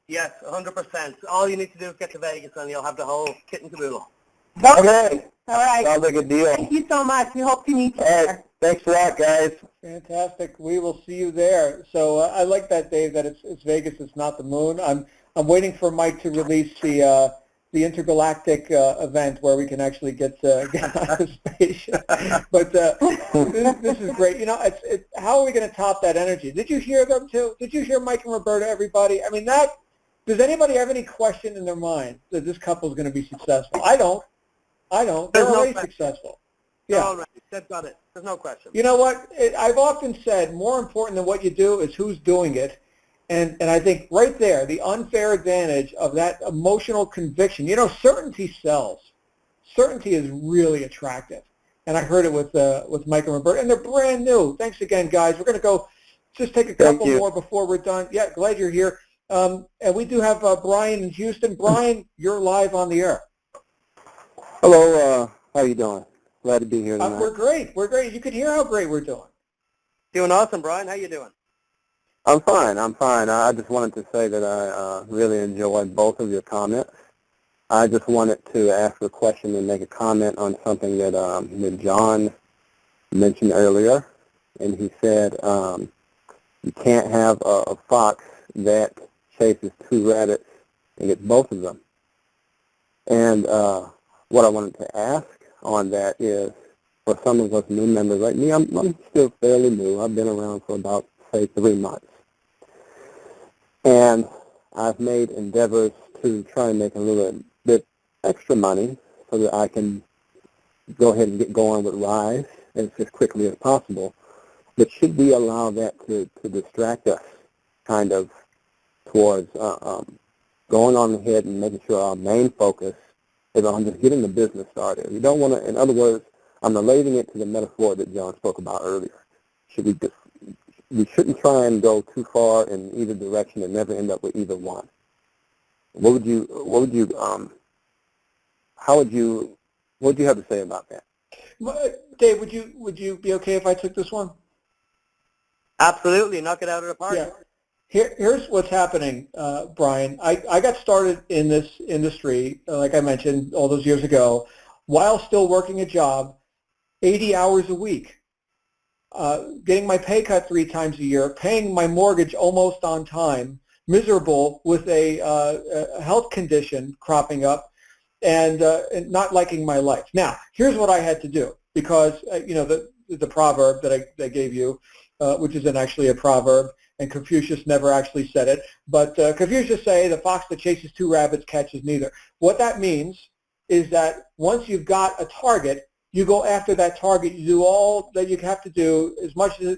Yes, 100%. All you need to do is get to Vegas, and you'll have the whole kit and caboodle. Okay. All right. Sounds like a deal. Thank you so much. We hope to meet you All right. there. Thanks a lot, guys. Fantastic. We will see you there. So I like that, Dave, that it's Vegas, it's not the moon. I'm waiting for Mike to release the intergalactic event where we can actually get out of space. But this is great. You know, how are we going to top that energy? Did you hear them too? Did you hear Mike and Roberta? Everybody? I mean, does anybody have any question in their mind that this couple is going to be successful? I don't. They're already successful. They're Yeah. already. They've got it. There's no question. You know what? I've often said more important than what you do is who's doing it. And I think right there, the unfair advantage of that emotional conviction. You know, certainty sells. Certainty is really attractive. And I heard it with Mike and Roberta. And they're brand new. Thanks again, guys. We're going to go just take a couple more before we're done. Yeah, glad you're here. And we do have Brian in Houston. Brian, you're live on the air. Hello, how you doing? Glad to be here tonight. We're great. We're great. You can hear how great we're doing. Doing awesome, Brian. How you doing? I'm fine. I just wanted to say that I really enjoyed both of your comments. I just wanted to ask a question and make a comment on something that John mentioned earlier. And he said you can't have a fox that chases two rabbits and gets both of them. And what I wanted to ask on that is, for some of us new members like me, I'm still fairly new. I've been around for about, say, 3 months. And I've made endeavors to try and make a little bit extra money so that I can go ahead and get going with Rise as quickly as possible. But should we allow that to distract us kind of towards going on ahead and making sure our main focus is on just getting the business started? We don't want to, in other words, I'm relating it to the metaphor that John spoke about earlier. We shouldn't try and go too far in either direction and never end up with either one. What would you have to say about that? Dave, would you be okay if I took this one? Absolutely. Knock it out of the park. Yeah. Here's what's happening, Brian. I got started in this industry, like I mentioned, all those years ago, while still working a job, 80 hours a week, getting my pay cut 3 times a year, paying my mortgage almost on time, miserable with a health condition cropping up, and not liking my life. Now, here's what I had to do, because you know the proverb that I gave you, which isn't actually a proverb, and Confucius never actually said it, but Confucius say the fox that chases 2 rabbits catches neither. What that means is that once you've got a target, you go after that target. You do all that you have to do, as much as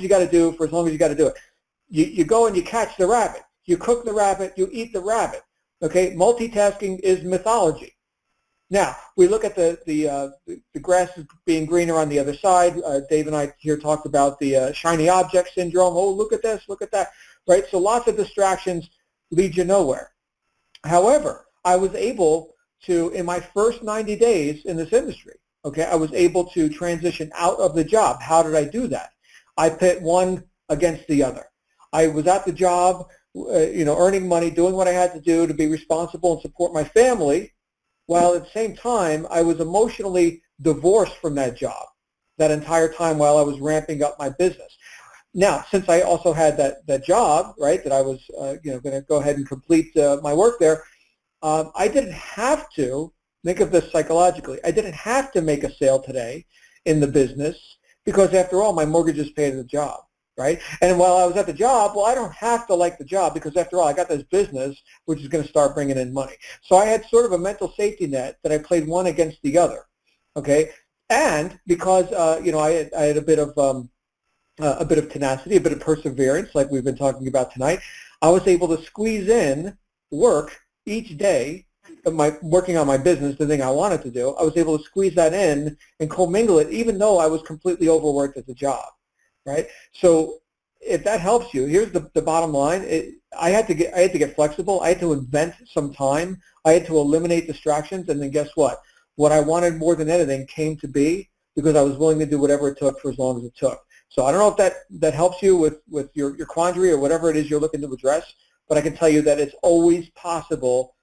you got to do for as long as you got to do it. You go and you catch the rabbit. You cook the rabbit. You eat the rabbit. Okay, multitasking is mythology. Now we look at the grass is being greener on the other side. Dave and I here talked about the shiny object syndrome. Oh, look at this, look at that, right? So lots of distractions lead you nowhere. However, I was able to, in my first 90 days in this industry, okay, I was able to transition out of the job. How did I do that? I pit one against the other. I was at the job, earning money, doing what I had to do to be responsible and support my family, while at the same time, I was emotionally divorced from that job that entire time while I was ramping up my business. Now, since I also had that job, right, that I was going to go ahead and complete my work there, I didn't have to, think of this psychologically, I didn't have to make a sale today in the business because, after all, my mortgage is paid at the job. Right? And while I was at the job, well, I don't have to like the job because, after all, I got this business which is going to start bringing in money. So I had sort of a mental safety net that I played one against the other. Okay, and because I had a bit of tenacity, a bit of perseverance, like we've been talking about tonight, I was able to squeeze in work each day. Working on my business, the thing I wanted to do, I was able to squeeze that in and commingle it, even though I was completely overworked at the job. Right. So if that helps you, here's the bottom line. I had to get flexible. I had to invent some time. I had to eliminate distractions. And then guess what? What I wanted more than anything came to be because I was willing to do whatever it took for as long as it took. So I don't know if that helps you with your quandary or whatever it is you're looking to address, but I can tell you that it's always possible.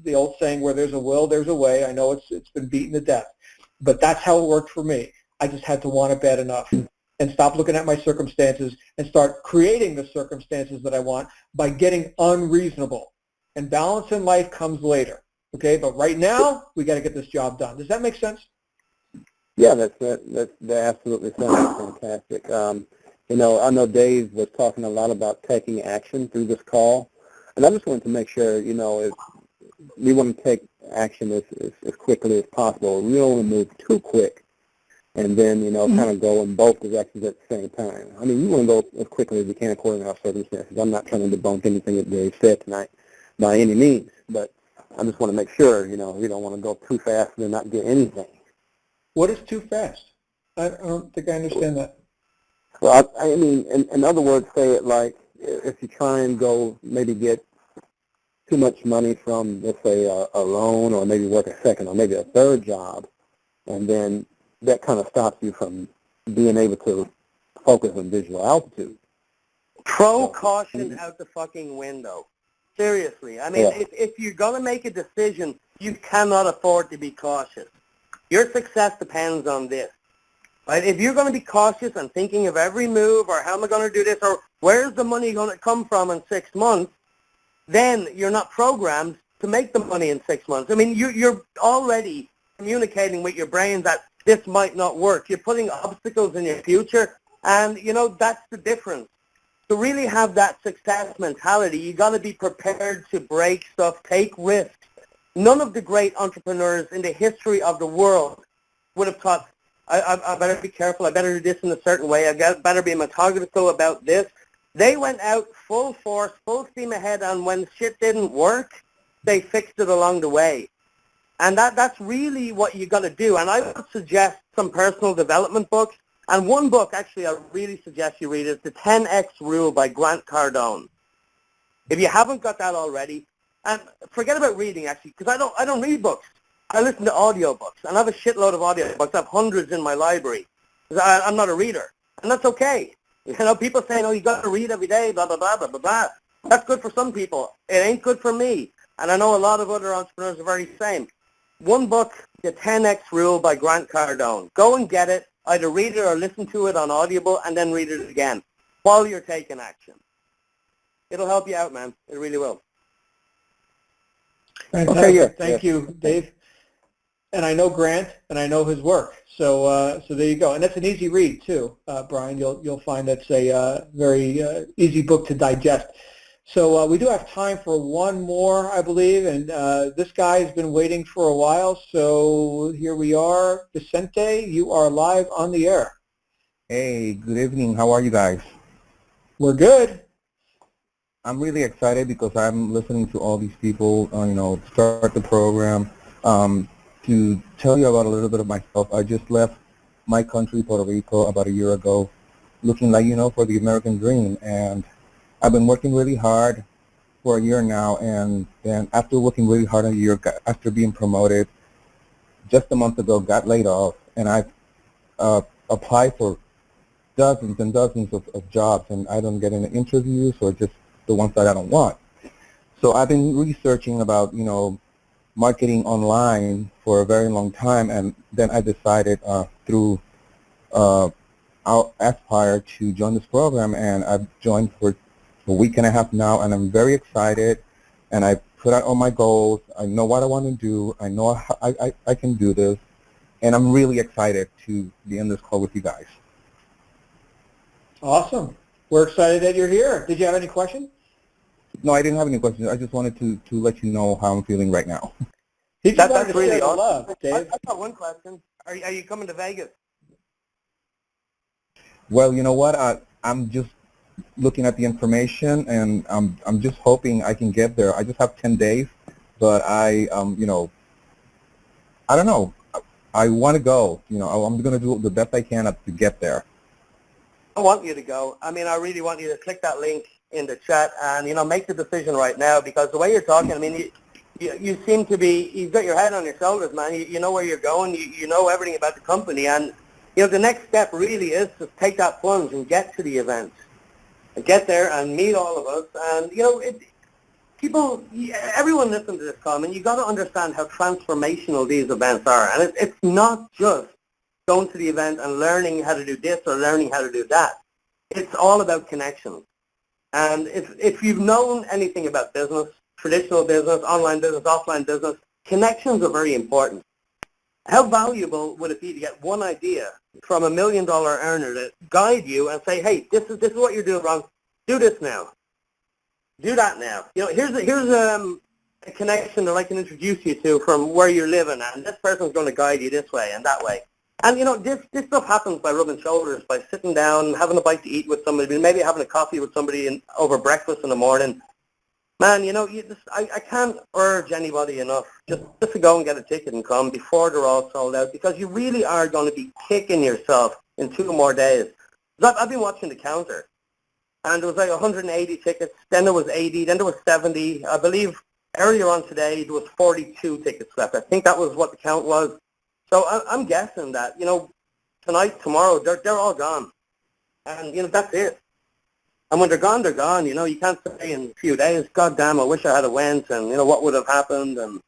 The old saying, where there's a will, there's a way. I know it's been beaten to death, but that's how it worked for me. I just had to want it bad enough and stop looking at my circumstances and start creating the circumstances that I want by getting unreasonable. And balance in life comes later. Okay, but right now, we got to get this job done. Does that make sense? Yeah, that absolutely sounds fantastic. You know, I know Dave was talking a lot about taking action through this call, and I just wanted to make sure, you know, if we want to take action as quickly as possible. We don't want to move too quick and then, you know, kind of go in both directions at the same time. I mean, we want to go as quickly as we can according to our circumstances. I'm not trying to debunk anything that Dave said tonight by any means, but I just want to make sure, you know, we don't want to go too fast and then not get anything. What is too fast? I don't think I understand that. Well, I mean, in other words, say it like if you try and go maybe get too much money from, let's say, a loan, or maybe work a second or maybe a third job, and then that kind of stops you from being able to focus on visual altitude. Throw caution out the fucking window. Seriously. I mean, if you're going to make a decision, you cannot afford to be cautious. Your success depends on this. Right? If you're going to be cautious and thinking of every move, or how am I going to do this, or where's the money going to come from in 6 months, then you're not programmed to make the money in 6 months. I mean, you're already communicating with your brain that this might not work. You're putting obstacles in your future, and, you know, that's the difference. To really have that success mentality, you got to be prepared to break stuff, take risks. None of the great entrepreneurs in the history of the world would have thought, I better be careful, I better do this in a certain way, I better be methodical about this. They went out full force, full steam ahead, and when shit didn't work, they fixed it along the way. And that's really what you got to do. And I would suggest some personal development books. And one book, actually, I really suggest you read is The 10X Rule by Grant Cardone. If you haven't got that already, and forget about reading, actually, because I don't read books. I listen to audiobooks, and I have a shitload of audiobooks. I have hundreds in my library. I'm not a reader, and that's okay. You know, people say, no, you got to read every day, blah, blah, blah, blah, blah, blah. That's good for some people. It ain't good for me. And I know a lot of other entrepreneurs are very same. One book, The 10X Rule by Grant Cardone. Go and get it. Either read it or listen to it on Audible, and then read it again while you're taking action. It'll help you out, man. It really will. Fantastic. Okay, yeah. Thank you, Dave. And I know Grant, and I know his work. So there you go. And that's an easy read too, Brian. You'll find that's a very easy book to digest. So we do have time for one more, I believe, and this guy has been waiting for a while. So here we are, Vicente. You are live on the air. Hey, good evening. How are you guys? We're good. I'm really excited because I'm listening to all these people, start the program. To tell you about a little bit of myself, I just left my country, Puerto Rico, about a year ago, looking like, for the American dream. And I've been working really hard for a year now. And then after working really hard a year, after being promoted, just a month ago, got laid off. And I've applied for dozens and dozens of jobs, and I don't get any interviews, or just the ones that I don't want. So I've been researching about, marketing online for a very long time, and then I decided through Aspire to join this program, and I've joined for a week and a half now, and I'm very excited, and I put out all my goals. I know what I want to do. I know I can do this, and I'm really excited to be in this call with you guys. Awesome. We're excited that you're here. Did you have any questions? No, I didn't have any questions. I just wanted to let you know how I'm feeling right now. That's really awesome. Love, Dave. I got one question. Are you coming to Vegas? Well, you know what? I'm just looking at the information, and I'm just hoping I can get there. I just have 10 days, but I don't know. I want to go. I'm going to do the best I can to get there. I want you to go. I mean, I really want you to click that link in the chat and, make the decision right now, because the way you're talking, I mean, you seem to be, you've got your head on your shoulders, man. You know where you're going. You know everything about the company. And, the next step really is to take that plunge and get to the event. And get there and meet all of us. And, everyone listen to this comment. You got to understand how transformational these events are. And it's not just going to the event and learning how to do this or learning how to do that. It's all about connections. And if you've known anything about business, traditional business, online business, offline business, connections are very important. How valuable would it be to get one idea from $1 million earner to guide you and say, hey, this is what you're doing wrong. Do this now. Do that now. You know, here's a connection that I can introduce you to from where you're living, and this person's going to guide you this way and that way. And, you know, this stuff happens by rubbing shoulders, by sitting down, having a bite to eat with somebody, maybe having a coffee with somebody over breakfast in the morning. Man, you know, I can't urge anybody enough just to go and get a ticket and come before they're all sold out, because you really are going to be kicking yourself in 2 more days. I've been watching the counter, and there was like 180 tickets, then there was 80, then there was 70. I believe earlier on today there was 42 tickets left. I think that was what the count was. So I'm guessing that, you know, tonight, tomorrow, they're all gone. And, you know, that's it. And when they're gone, they're gone. You know, you can't say in a few days, God damn, I wish I had went, and, you know, what would have happened. And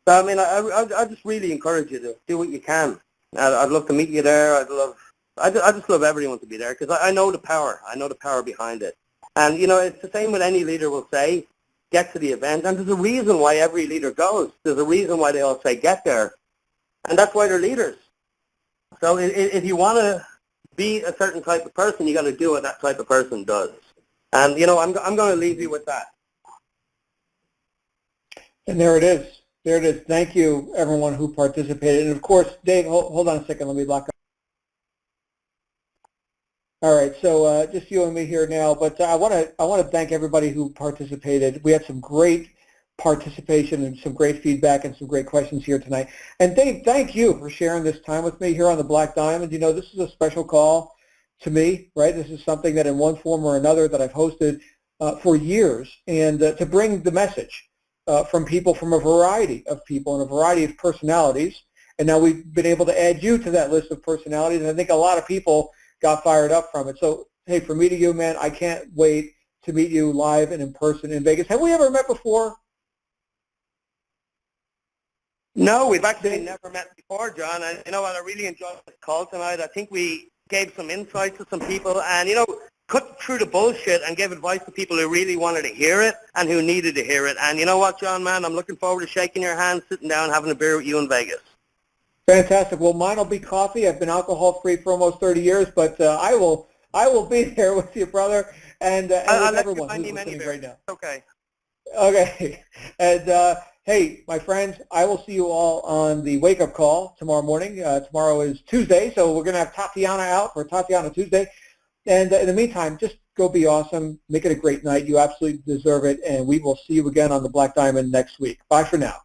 so, I mean, I just really encourage you to do what you can. I'd love to meet you there. I just love everyone to be there, because I know the power. I know the power behind it. And, you know, it's the same with any leader will say, get to the event. And there's a reason why every leader goes. There's a reason why they all say, get there. And that's why they're leaders. So if you want to be a certain type of person, you got to do what that type of person does. And, you know, I'm going to leave you with that. And there it is. There it is. Thank you, everyone who participated. And, of course, Dave, hold on a second. Let me lock up. All right, so just you and me here now. But I want to thank everybody who participated. We had some great participation and some great feedback and some great questions here tonight. And Dave, thank you for sharing this time with me here on the Black Diamond. You know, this is a special call to me, right? This is something that in one form or another that I've hosted for years, and to bring the message from people, from a variety of people and a variety of personalities. And now we've been able to add you to that list of personalities, and I think a lot of people got fired up from it. So, hey, from me to you, man, I can't wait to meet you live and in person in Vegas. Have we ever met before? No, we've actually never met before, John. And you know what? I really enjoyed this call tonight. I think we gave some insights to some people, and, you know, cut through the bullshit and gave advice to people who really wanted to hear it and who needed to hear it. And you know what, John, man? I'm looking forward to shaking your hand, sitting down, having a beer with you in Vegas. Fantastic. Well, mine will be coffee. I've been alcohol-free for almost 30 years, but I will be there with you, brother, and with everyone who's listening right now. Okay. Okay. And, hey, my friends, I will see you all on the wake-up call tomorrow morning. Tomorrow is Tuesday, so we're going to have Tatiana out for Tatiana Tuesday. And in the meantime, just go be awesome. Make it a great night. You absolutely deserve it. And we will see you again on the Black Diamond next week. Bye for now.